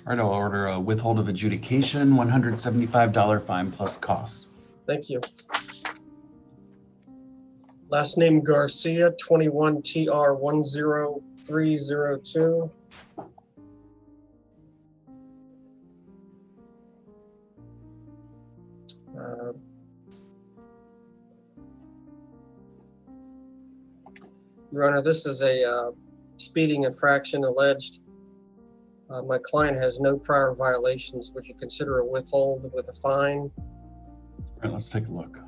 right, I'll order a withhold of adjudication, $175 fine plus costs. Thank you. Last name Garcia, 21 TR 10302. Your Honor, this is a speeding infraction alleged. My client has no prior violations. Would you consider a withhold with a fine? All right, let's take a look.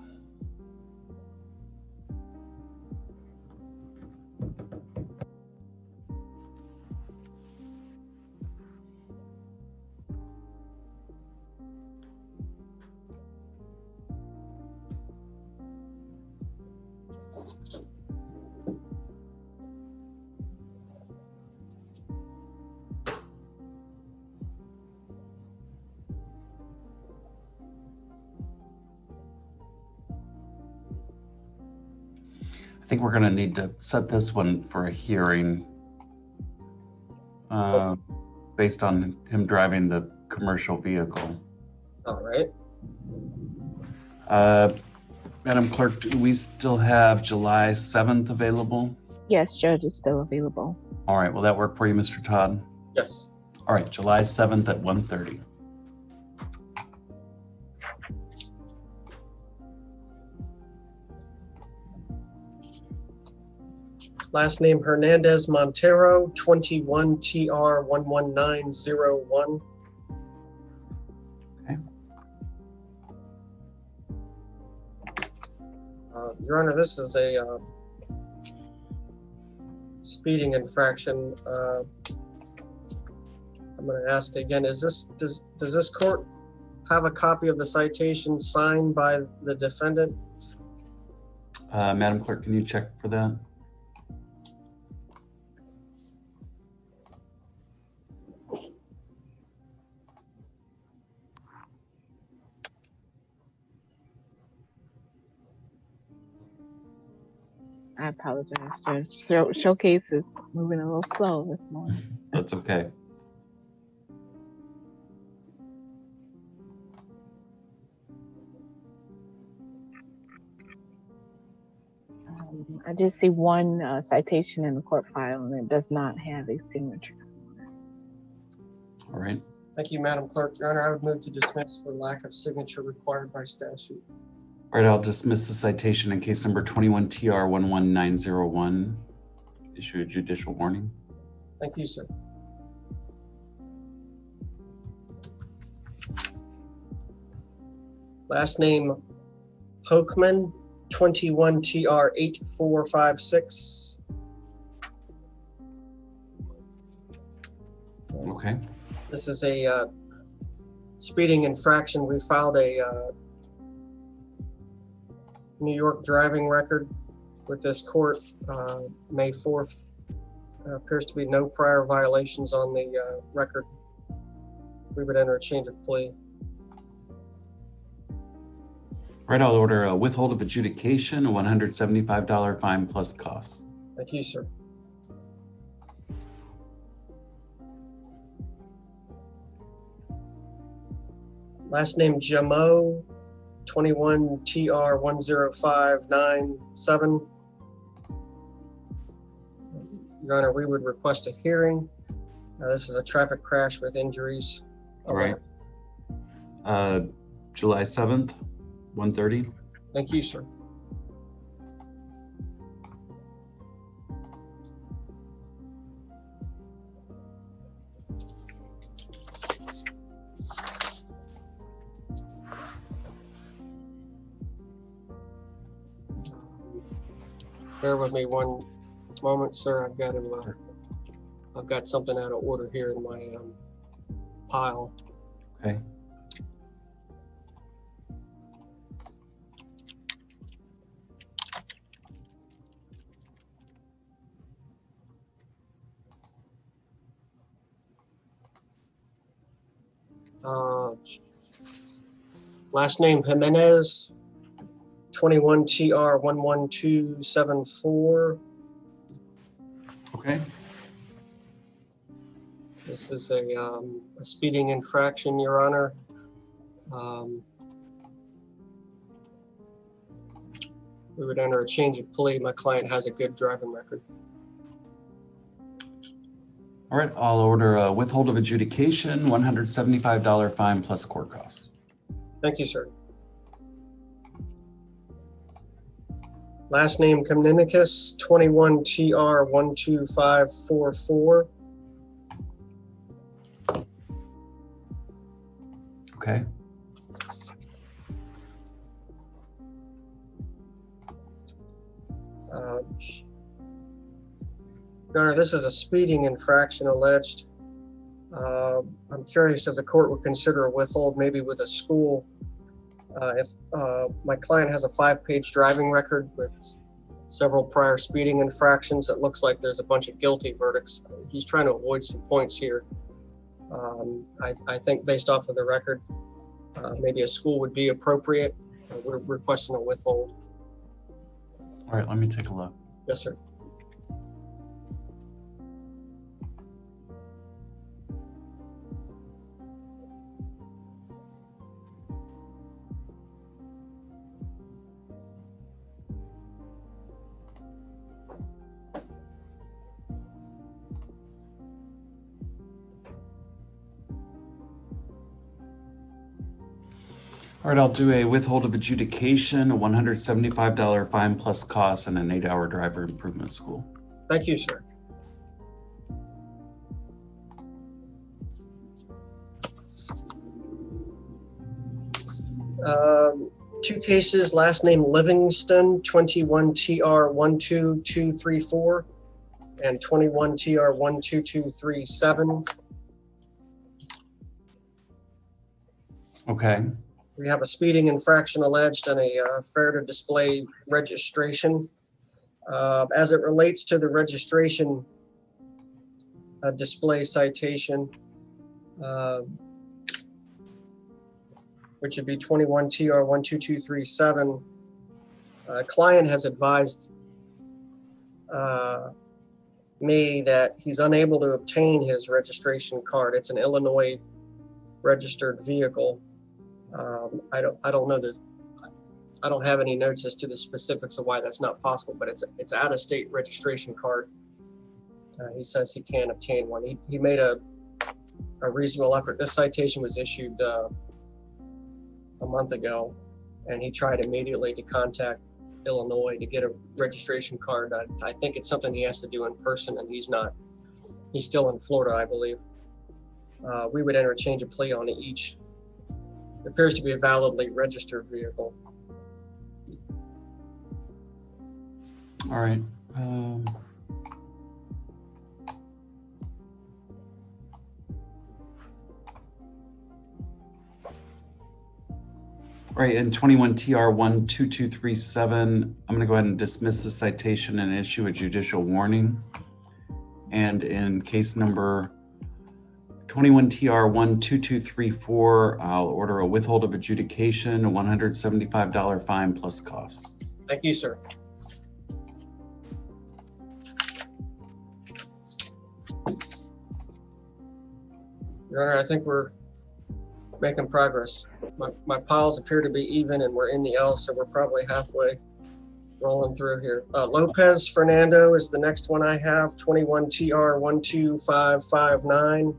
I think we're going to need to set this one for a hearing based on him driving the commercial vehicle. All right. Madam Clerk, do we still have July 7th available? Yes, Judge, is still available. All right, will that work for you, Mr. Todd? Yes. All right, July 7th at 1:30. Last name Hernandez Montero, 21 TR 11901. Okay. Your Honor, this is a speeding infraction. I'm going to ask again: does this court have a copy of the citation signed by the defendant? Madam Clerk, can you check for that? I apologize, Judge. Showcase is moving a little slow this morning. That's okay. I did see one citation in the court file, and it does not have a signature. All right. Thank you, Madam Clerk. Your Honor, I would move to dismiss for lack of signature required by statute. All right, I'll dismiss the citation in case number 21 TR 11901. Issue a judicial warning. Thank you, sir. Last name Hokeman, 21 TR 8456. Okay. This is a speeding infraction. We filed a New York driving record with this court May 4th. Appears to be no prior violations on the record. We would enter a change of plea. All right, I'll order a withhold of adjudication, a $175 fine plus costs. Thank you, sir. Last name Jamo, 21 TR 10597. Your Honor, we would request a hearing. This is a traffic crash with injuries. All right. July 7th, 1:30. Thank you, sir. Bear with me one moment, sir. I've got something out of order here in my pile. Okay. Last name Jimenez, 21 TR 11274. Okay. This is a speeding infraction, Your Honor. We would enter a change of plea. My client has a good driving record. All right, I'll order a withhold of adjudication, $175 fine plus court costs. Thank you, sir. Last name Komninicus, 21 TR 12544. Okay. Your Honor, this is a speeding infraction alleged. I'm curious if the court would consider a withhold maybe with a school. If my client has a 5-page driving record with several prior speeding infractions, it looks like there's a bunch of guilty verdicts. He's trying to avoid some points here. I think based off of the record, maybe a school would be appropriate. We're requesting a withhold. All right, let me take a look. Yes, sir. All right, I'll do a withhold of adjudication, a $175 fine plus costs, and an 8-hour driver improvement school. Thank you, sir. Two cases, last name Livingston, 21 TR 12234 and 21 TR 12237. Okay. We have a speeding infraction alleged and a fair to display registration. As it relates to the registration display citation, which would be 21 TR 12237, client has advised me that he's unable to obtain his registration card. It's an Illinois registered vehicle. I don't know this. I don't have any notes as to the specifics of why that's not possible, but it's out of state registration card. He says he can't obtain one. He made a reasonable effort. This citation was issued a month ago, and he tried immediately to contact Illinois to get a registration card. I think it's something he has to do in person, and he's not. He's still in Florida, I believe. We would enter a change of plea on each. It appears to be a validly registered vehicle. All right. All right, in 21 TR 12237, I'm going to go ahead and dismiss the citation and issue a judicial warning. And in case number 21 TR 12234, I'll order a withhold of adjudication, a $175 fine plus costs. Thank you, sir. Your Honor, I think we're making progress. My piles appear to be even, and we're in the L, so we're probably halfway rolling through here. Lopez Fernando is the next one I have, 21 TR 12559.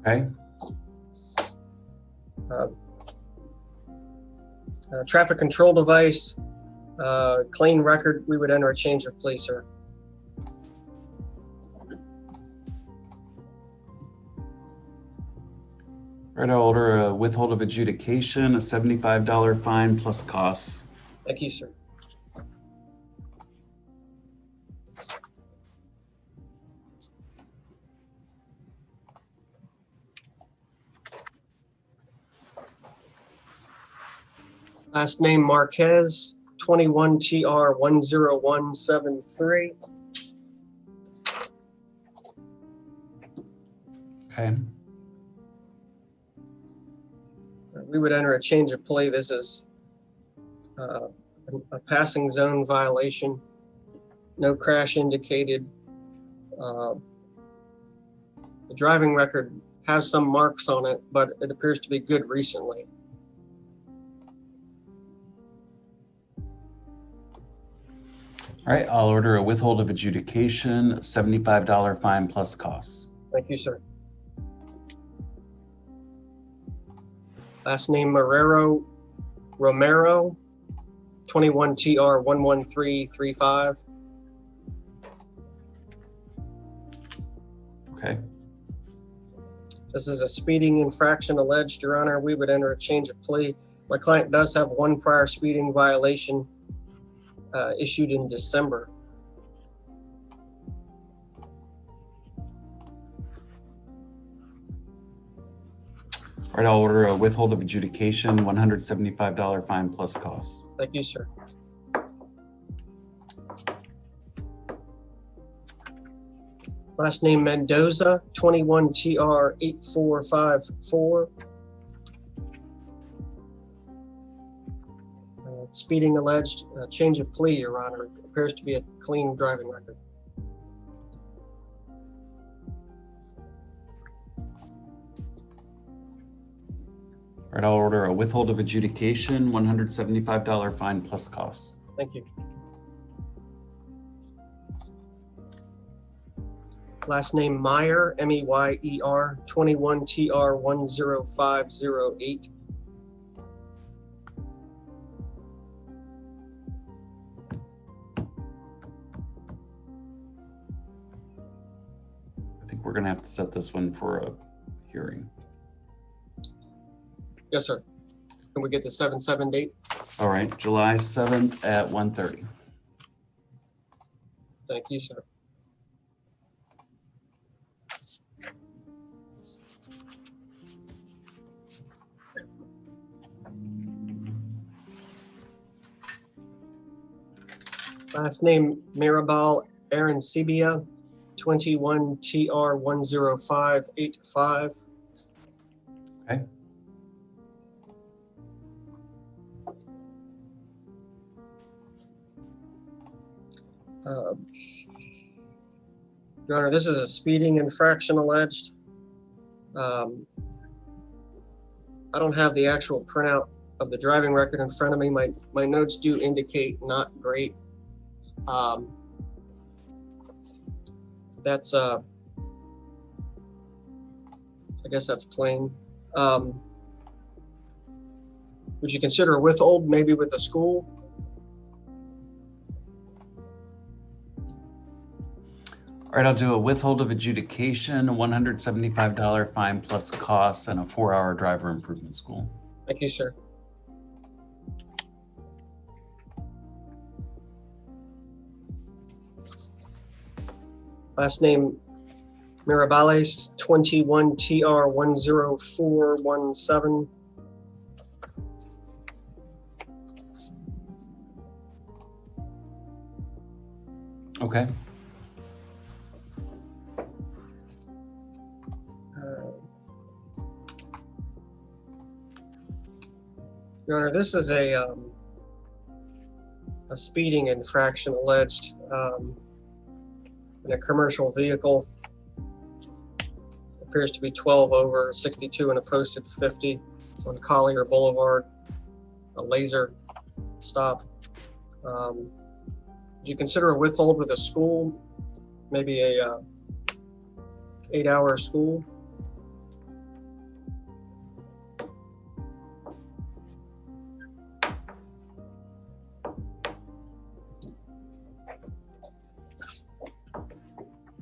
Okay. Traffic control device, clean record. We would enter a change of plea, sir. All right, I'll order a withhold of adjudication, a $75 fine plus costs. Thank you, sir. Last name Marquez, 21 TR 10173. Okay. We would enter a change of plea. This is a passing zone violation. No crash indicated. The driving record has some marks on it, but it appears to be good recently. All right, I'll order a withhold of adjudication, $75 fine plus costs. Thank you, sir. Last name Romero, 21 TR 11335. Okay. This is a speeding infraction alleged, Your Honor. We would enter a change of plea. My client does have one prior speeding violation issued in December. All right, I'll order a withhold of adjudication, $175 fine plus costs. Thank you, sir. Last name Mendoza, 21 TR 8454. Speeding alleged, change of plea, Your Honor. It appears to be a clean driving record. All right, I'll order a withhold of adjudication, $175 fine plus costs. Thank you. Last name Meyer, M-E-Y-E-R, 21 TR 10508. I think we're gonna have to set this one for a hearing. Yes, sir. Can we get the 7/7 date? All right, July 7th at 1:30. Thank you, sir. Last name Mirabal Arancibia, 21 TR 10585. Okay. Your Honor, this is a speeding infraction alleged. I don't have the actual printout of the driving record in front of me. My notes do indicate not great. That's I guess that's plain. Would you consider a withhold maybe with the school? All right, I'll do a withhold of adjudication, a $175 fine plus costs, and a 4-hour driver improvement school. Thank you, sir. Last name Mirabales, 21 TR 10417. Okay. Your Honor, this is a speeding infraction alleged in a commercial vehicle. Appears to be 12 over 62 and a posted 50 on Collier Boulevard, a laser stop. Do you consider a withhold with a school, maybe a 8-hour school?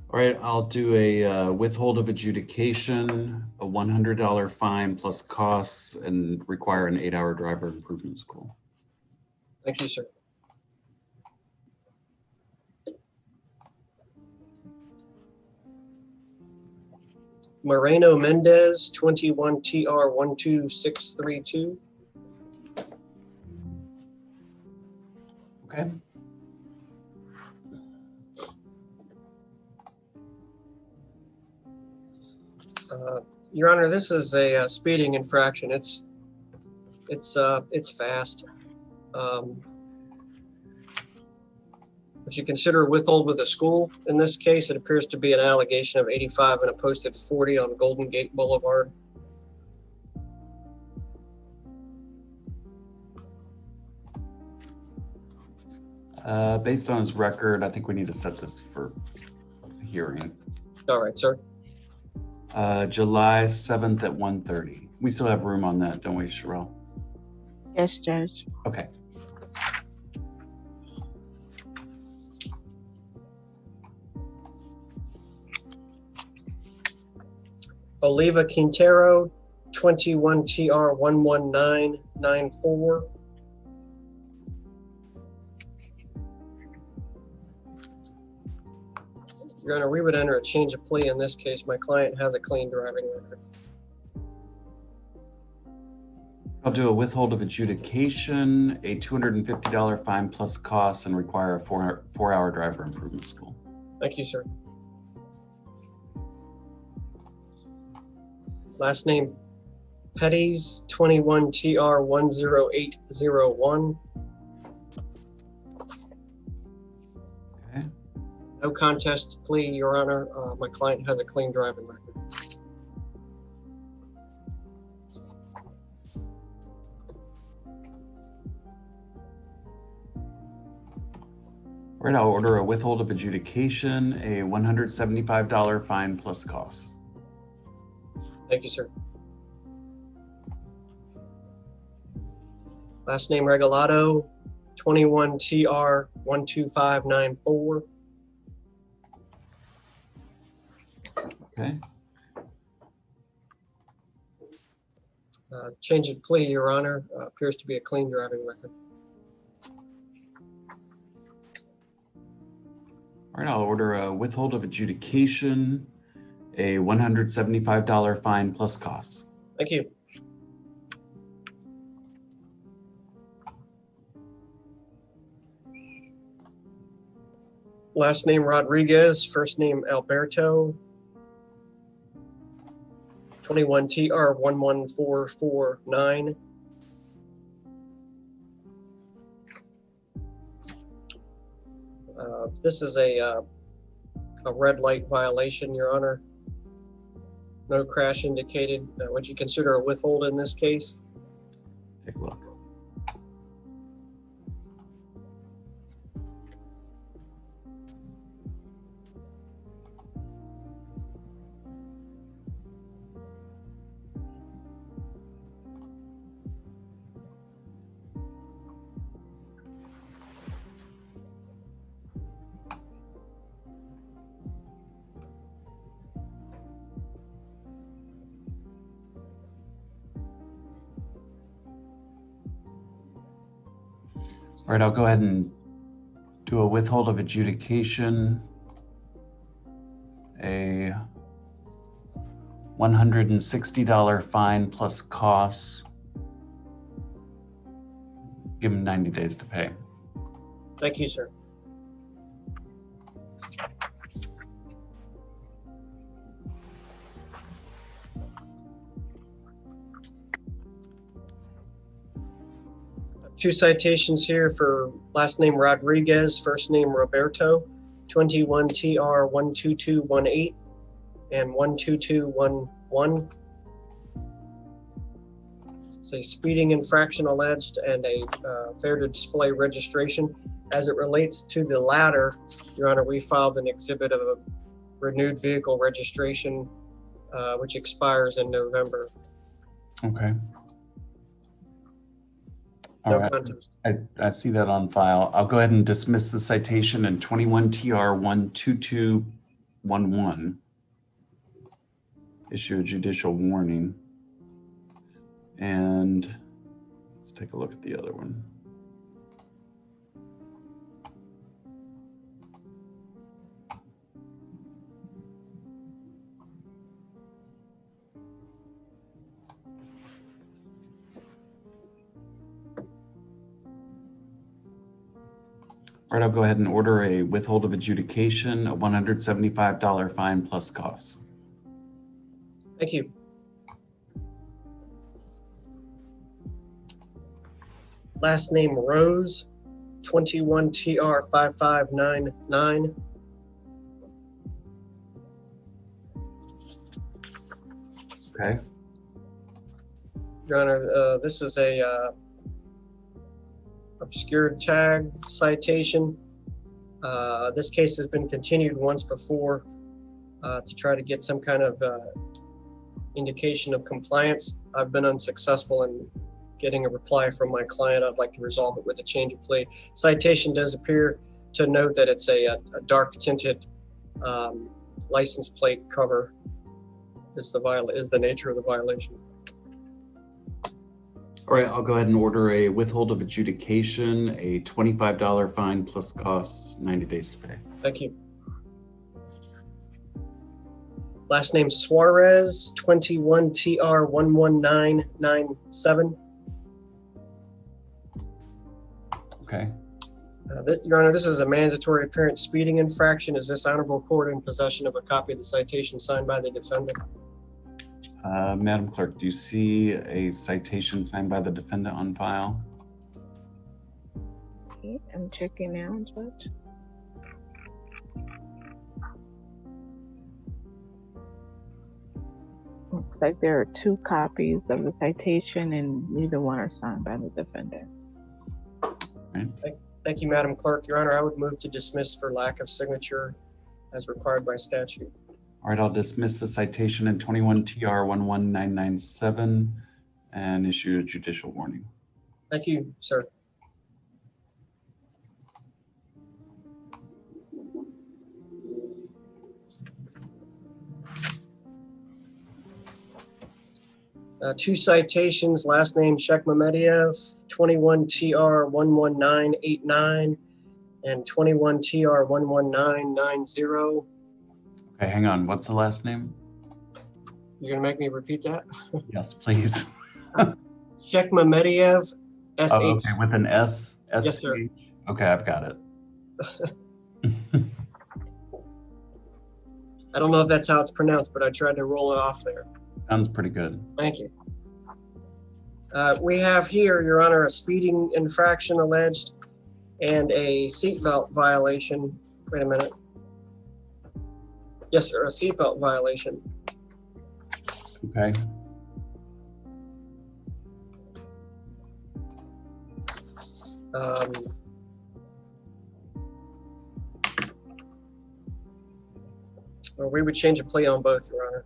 All right, I'll do a withhold of adjudication, a $100 fine plus costs, and require an 8-hour driver improvement school. Thank you, sir. Moreno Mendez, 21 TR 12632. Okay. Your Honor, this is a speeding infraction. It's fast. Would you consider a withhold with a school? In this case, it appears to be an allegation of 85 and a posted 40 on Golden Gate Boulevard. Based on his record, I think we need to set this for a hearing. All right, sir. July 7th at 1:30. We still have room on that, don't we, Sherelle? Yes, Judge. Okay. Oliva Quintero, 21 TR 11994. Your Honor, we would enter a change of plea in this case. My client has a clean driving record. I'll do a withhold of adjudication, a $250 fine plus costs, and require a 4-hour driver improvement school. Thank you, sir. Last name, Petties, 21 TR 10801. Okay. No contest plea, Your Honor. My client has a clean driving record. All right, I'll order a withhold of adjudication, a $175 fine plus costs. Thank you, sir. Last name Regalado, 21 TR 12594. Okay. Change of plea, Your Honor. Appears to be a clean driving record. All right, I'll order a withhold of adjudication, a $175 fine plus costs. Thank you. Last name Rodriguez, first name Alberto, 21 TR 11449. This is a red light violation, Your Honor. No crash indicated. Would you consider a withhold in this case? Take a look. All right, I'll go ahead and do a withhold of adjudication, a $160 fine plus costs. Give him 90 days to pay. Thank you, sir. Two citations here for last name Rodriguez, first name Roberto, 21 TR 12218 and 12211. It's a speeding infraction alleged and a fair to display registration. As it relates to the latter, Your Honor, we filed an exhibit of a renewed vehicle registration, which expires in November. Okay. All right. I see that on file. I'll go ahead and dismiss the citation in 21 TR 12211. Issue a judicial warning. And let's take a look at the other one. All right, I'll go ahead and order a withhold of adjudication, a $175 fine plus costs. Thank you. Last name Rose, 21 TR 5599. Okay. Your Honor, this is a obscured tag citation. This case has been continued once before to try to get some kind of indication of compliance. I've been unsuccessful in getting a reply from my client. I'd like to resolve it with a change of plea. Citation does appear to note that it's a dark tinted license plate cover is the nature of the violation. All right, I'll go ahead and order a withhold of adjudication, a $25 fine plus costs, 90 days to pay. Thank you. Last name Suarez, 21 TR 11997. Okay. Your Honor, this is a mandatory apparent speeding infraction. Is this honorable court in possession of a copy of the citation signed by the defendant? Madam Clerk, do you see a citation signed by the defendant on file? Okay, I'm checking now, Judge. Looks like there are 2 copies of the citation and neither one are signed by the defendant. Right. Thank you, Madam Clerk. Your Honor, I would move to dismiss for lack of signature as required by statute. All right, I'll dismiss the citation in 21 TR 11997 and issue a judicial warning. Thank you, sir. Two citations, last name Shekhmamediev, 21 TR 11989 and 21 TR 11990. Okay, hang on. What's the last name? You're gonna make me repeat that? Yes, please. Shekhmamediev, SH. Oh, okay, with an S? Yes, sir. Okay, I've got it. I don't know if that's how it's pronounced, but I tried to roll it off there. Sounds pretty good. Thank you. We have here, Your Honor, a speeding infraction alleged and a seatbelt violation. Wait a minute. Yes, sir, a seatbelt violation. Okay. Well, we would change a plea on both, Your Honor.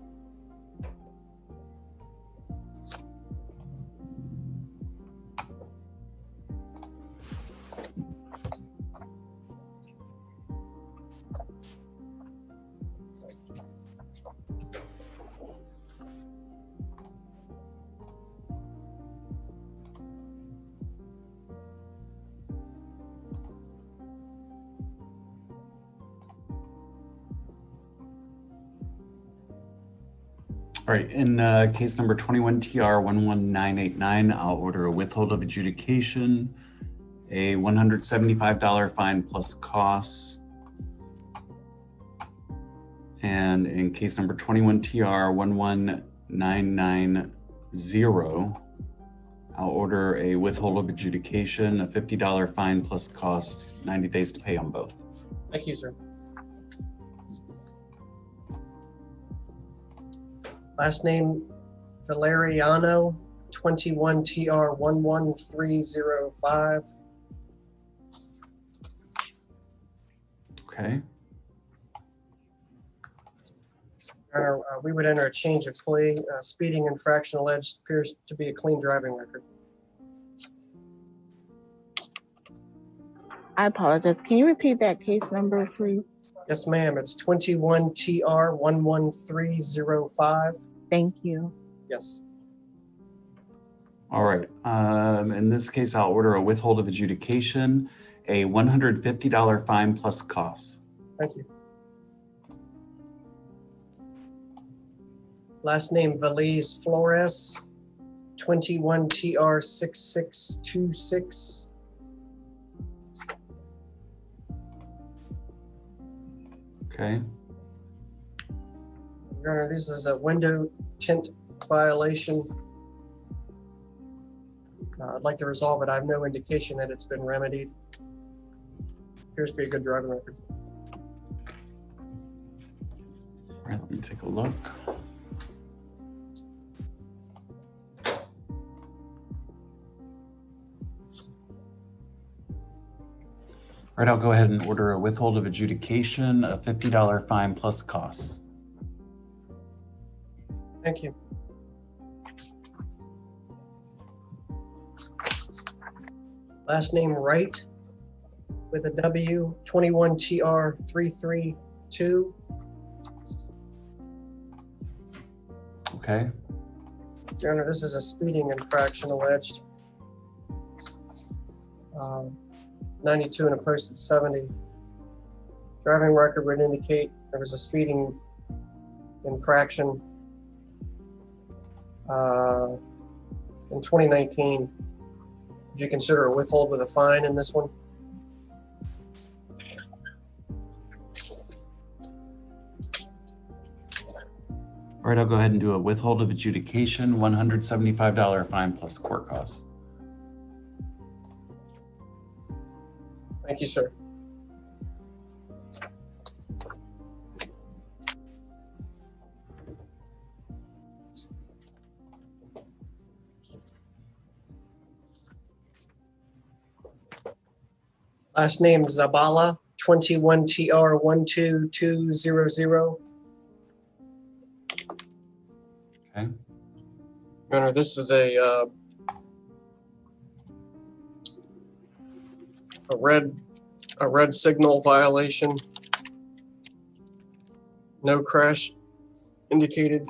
All right, in case number 21 TR 11989, I'll order a withhold of adjudication, a $175 fine plus costs. And in case number 21 TR 11990, I'll order a withhold of adjudication, a $50 fine plus costs, 90 days to pay on both. Thank you, sir. Last name, Valeriano, 21 TR 11305. Okay. Your Honor, we would enter a change of plea. Speeding infraction alleged appears to be a clean driving record. I apologize. Can you repeat that case number, please? Yes, ma'am. It's 21 TR 11305. Thank you. Yes. All right. In this case, I'll order a withhold of adjudication, a $150 fine plus costs. Thank you. Last name, Valise Flores, 21 TR 6626. Okay. Your Honor, this is a window tint violation. I'd like to resolve it. I have no indication that it's been remedied. Appears to be a good driving record. All right, let me take a look. All right, I'll go ahead and order a withhold of adjudication, a $50 fine plus costs. Thank you. Last name, Wright, with a W, 21 TR 332. Okay. Your Honor, this is a speeding infraction alleged. 92 and a posted 70. Driving record would indicate there was a speeding infraction in 2019. Would you consider a withhold with a fine in this one? All right, I'll go ahead and do a withhold of adjudication, $175 fine plus court costs. Thank you, sir. Last name, Zabala, 21 TR 12200. Okay. Your Honor, this is a red signal violation. No crash indicated.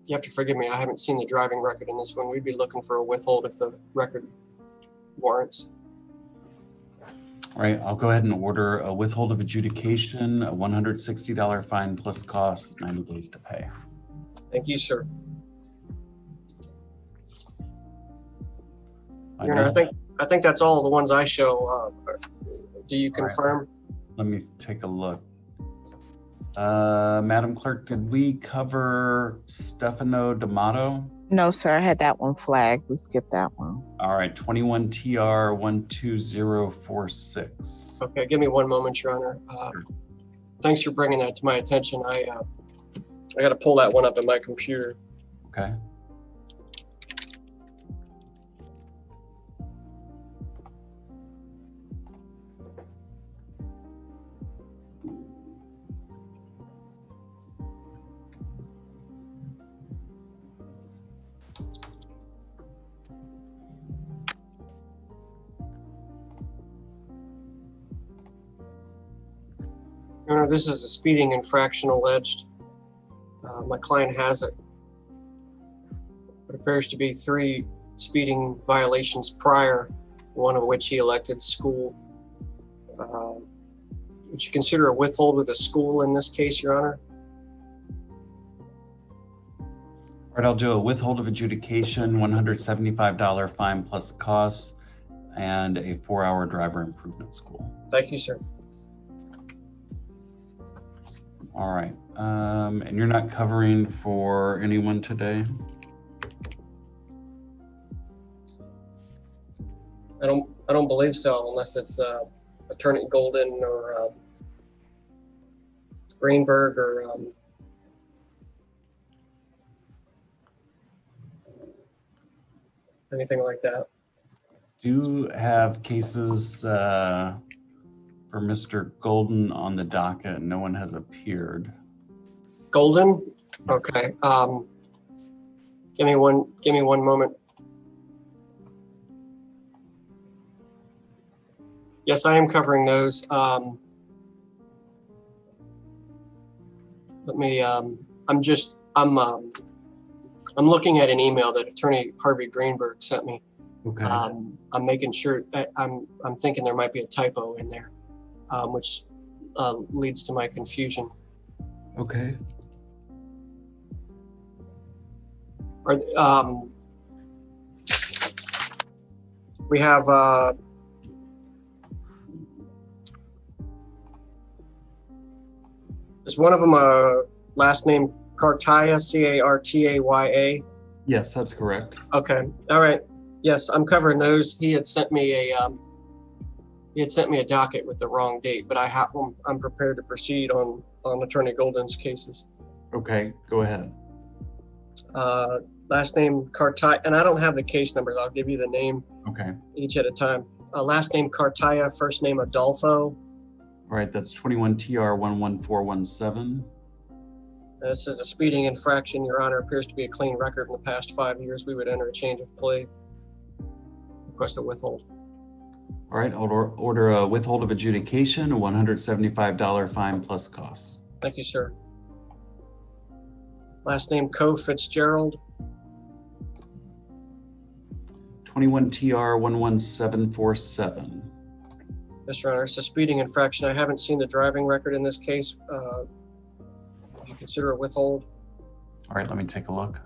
You have to forgive me, I haven't seen the driving record in this one. We'd be looking for a withhold if the record warrants. All right, I'll go ahead and order a withhold of adjudication, a $160 fine plus costs, 90 days to pay. Thank you, sir. Your Honor, I think that's all the ones I show. Do you confirm? Let me take a look. Madam Clerk, did we cover Stefano D'Amato No, sir, I had that one flagged. We skipped that one. All right, 21 TR 12046. Okay, give me one moment, Your Honor. Thanks for bringing that to my attention. I got to pull that one up in my computer. Okay. Your Honor, this is a speeding infraction alleged. My client has it. It appears to be 3 speeding violations prior, one of which he elected school. Would you consider a withhold with a school in this case, Your Honor? All right, I'll do a withhold of adjudication, $175 fine plus costs, and a 4-hour driver improvement school. Thank you, sir. All right, and you're not covering for anyone today? I don't believe so, unless it's Attorney Golden or Greenberg or anything like that. Do you have cases for Mr. Golden on the docket? No one has appeared. Golden? Okay. Give me one moment. Yes, I am covering those. Let me. I'm looking at an email that Attorney Harvey Greenberg sent me. Okay. I'm making sure that I'm thinking there might be a typo in there, which leads to my confusion. Okay. Or we have. Is one of them a last name Cartaya, Cartaya? Yes, that's correct. Okay. All right. Yes, I'm covering those. He had sent me a docket with the wrong date, but I'm prepared to proceed on Attorney Golden's cases. Okay, go ahead. Last name Cartaya, and I don't have the case numbers. I'll give you the name. Okay. Each at a time. Last name Cartaya, first name Adolfo. All right, that's 21 TR 11417. This is a speeding infraction, Your Honor. Appears to be a clean record in the past 5 years. We would enter a change of plea. Request a withhold. All right, I'll order a withhold of adjudication, a $175 fine plus costs. Thank you, sir. Last name Co Fitzgerald. 21 TR 11747. Yes, Your Honor, it's a speeding infraction. I haven't seen the driving record in this case. Would you consider a withhold? All right, let me take a look.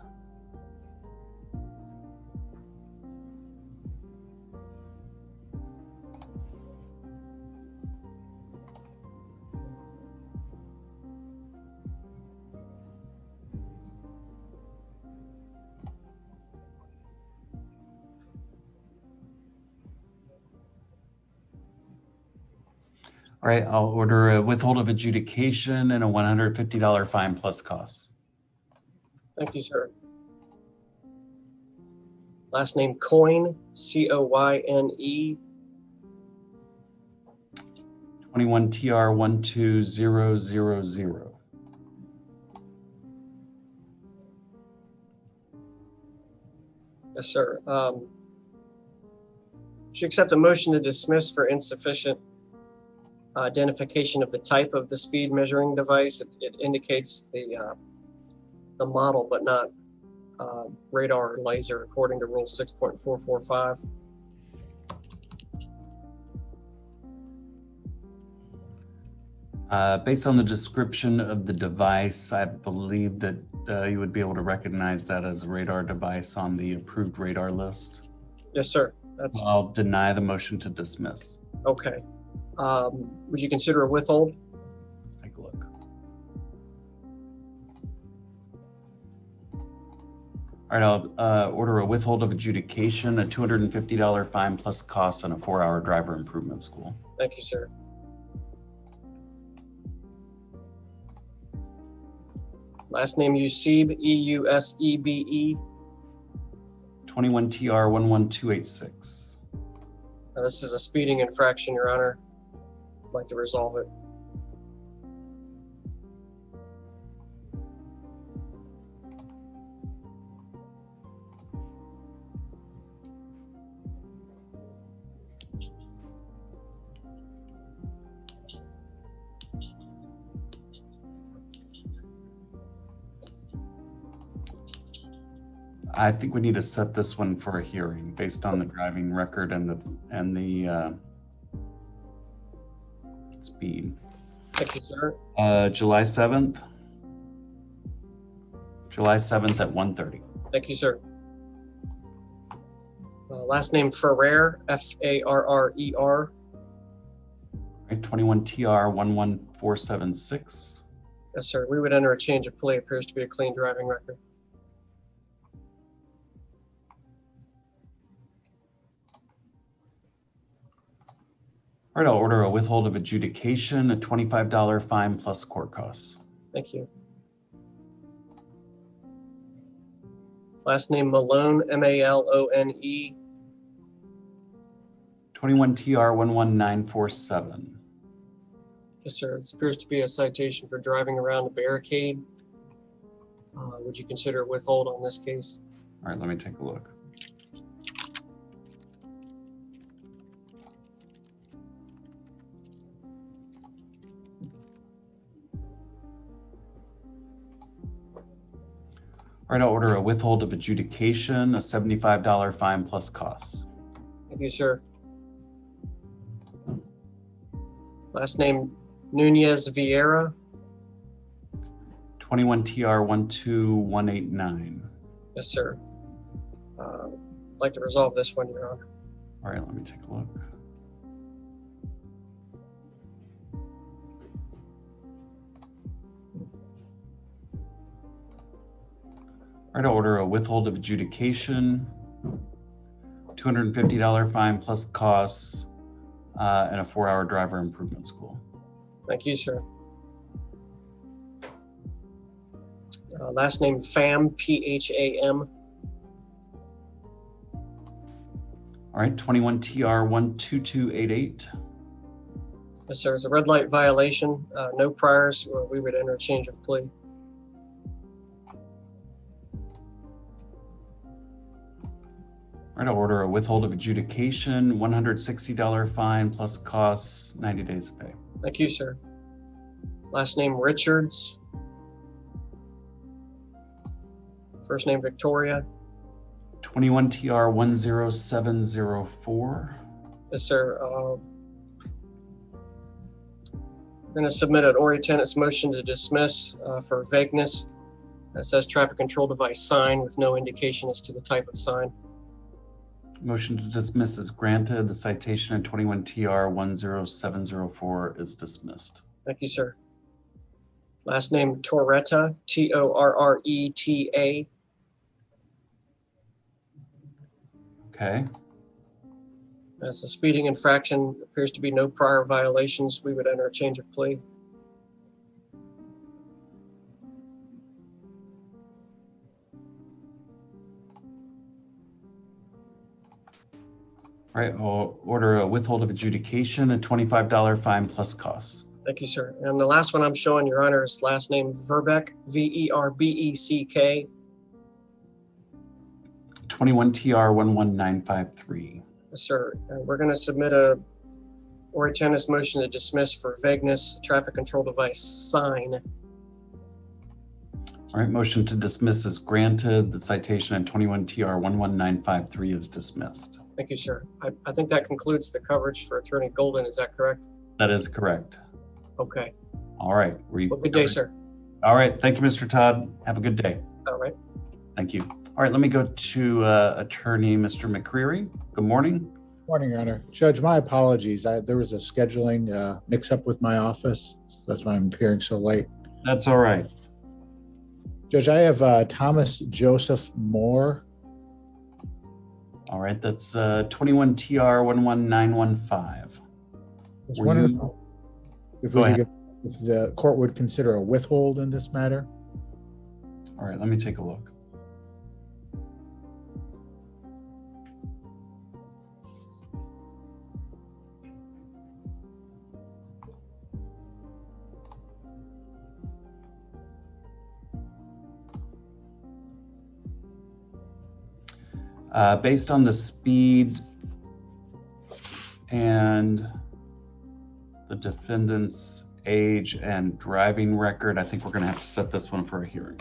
All right, I'll order a withhold of adjudication and a $150 fine plus costs. Thank you, sir. Last name Coyne, Coyne. 21 TR 12000. Yes, sir. Should you accept a motion to dismiss for insufficient identification of the type of the speed measuring device? It indicates the model, but not radar or laser, according to Rule 6.445. Based on the description of the device, I believe that you would be able to recognize that as a radar device on the approved radar list. Yes, sir. I'll deny the motion to dismiss. Okay. Would you consider a withhold? Let's take a look. All All right, I'll order a withhold of adjudication, a $250 fine plus costs, and a 4-hour driver improvement school. Thank you, sir. Last name Eusebe, E-U-S-E-B-E. 21 TR 11286. This is a speeding infraction, Your Honor. I'd like to resolve it. I think we need to set this one for a hearing based on the driving record and the speed. Thank you, sir. July 7th. July 7th at 1:30. Thank you, sir. Last name Ferrer, F-A-R-R-E-R. Right, 21 TR 11476. Yes, sir. We would enter a change of plea. Appears to be a clean driving record. All right, I'll order a withhold of adjudication, a $25 fine plus court costs. Thank you. Last name Malone, M-A-L-O-N-E. 21 TR 11947. Yes, sir. This appears to be a citation for driving around a barricade. Would you consider a withhold on this case? All right, let me take a look. All right, I'll order a withhold of adjudication, a $75 fine plus costs. Thank you, sir. Last name Nunez Vieira. 21 TR 12189. Yes, sir. I'd like to resolve this one, Your Honor. All right, let me take a look. All right, I'll order a withhold of adjudication, $250 fine plus costs, and a 4-hour driver improvement school. Thank you, sir. Last name Pham, P-H-A-M. All right, 21 TR 12288. Yes, sir. It's a red light violation. No priors. We would enter a change of plea. All right, I'll order a withhold of adjudication, $160 fine plus costs, 90 days of pay. Thank you, sir. Last name Richards. First name Victoria. 21 TR 10704. Yes, sir. We're going to submit an ori tenens motion to dismiss for vagueness. That says traffic control device sign with no indication as to the type of sign. Motion to dismiss is granted. The citation in 21 TR 10704 is dismissed. Thank you, sir. Last name Torreta, T-O-R-R-E-T-A. Okay. That's a speeding infraction. Appears to be no prior violations. We would enter a change of plea. All right, I'll order a withhold of adjudication, a $25 fine plus costs. Thank you, sir. And the last one I'm showing, Your Honor, is last name Verbeck, V-E-R-B-E-C-K. 21 TR 11953. Yes, sir. And we're going to submit a ori tenens motion to dismiss for vagueness, traffic control device sign. All right, motion to dismiss is granted. The citation in 21 TR 11953 is dismissed. Thank you, sir. I think that concludes the coverage for Attorney Golden. Is that correct? That is correct. Okay. All right. Well, good day, sir. All right. Thank you, Mr. Todd. Have a good day. All right. Thank you. All right. Let me go to Attorney Mr. McCreary. Good morning. Morning, Your Honor. Judge, my apologies. There was a scheduling mix-up with my office. So that's why I'm appearing so late. That's all right. Judge, I have Thomas Joseph Moore. All right, that's 21 TR 11915. Was Were wondering you- if Go we ahead. could, if the court would consider a withhold in this matter. All right, let me take a look. Based on the speed and the defendant's age and driving record, I think we're going to have to set this one for a hearing.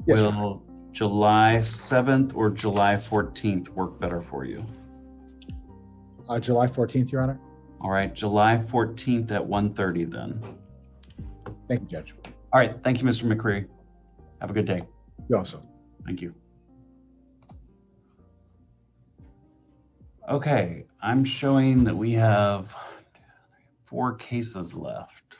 Yes, sir. Will July 7th or July 14th work better for you? July 14th, Your Honor. All right, July 14th at 1:30 then. Thank you, Judge. All right, thank you, Mr. McCree. Have a good day. You also. Thank you. Okay, I'm showing that we have 4 cases left.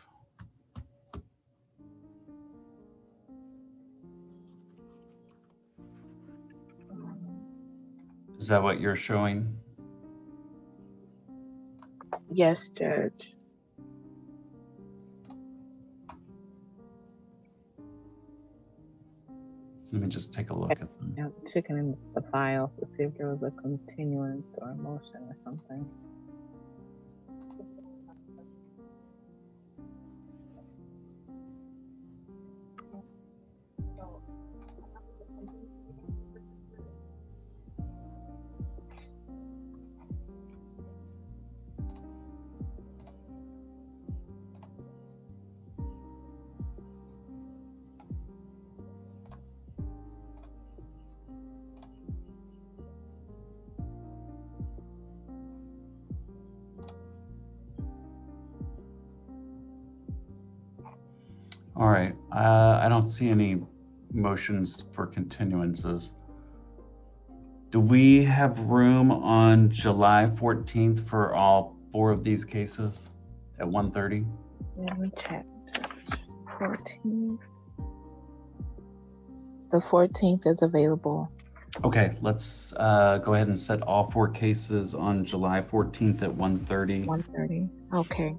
Is that what you're showing? Yes, Judge. Let me just take a look at them. I'm checking in the files to see if there was a continuance or a motion or something. All right, I don't see any motions for continuances. Do we have room on July 14th for all 4 of these cases at 1:30? Let me check. 14th. The 14th is available. Okay, let's go ahead and set all 4 cases on July 14th at 1:30. 1:30. Okay.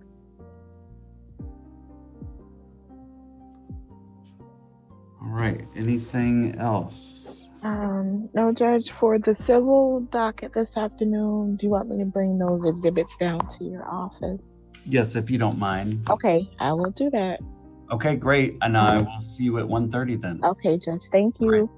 All right, anything else? No, Judge, for the civil docket this afternoon, do you want me to bring those exhibits down to your office? Yes, if you don't mind. Okay, I will do that. Okay, great. And I will see you at 1:30 then. Okay, Judge, thank you. All right.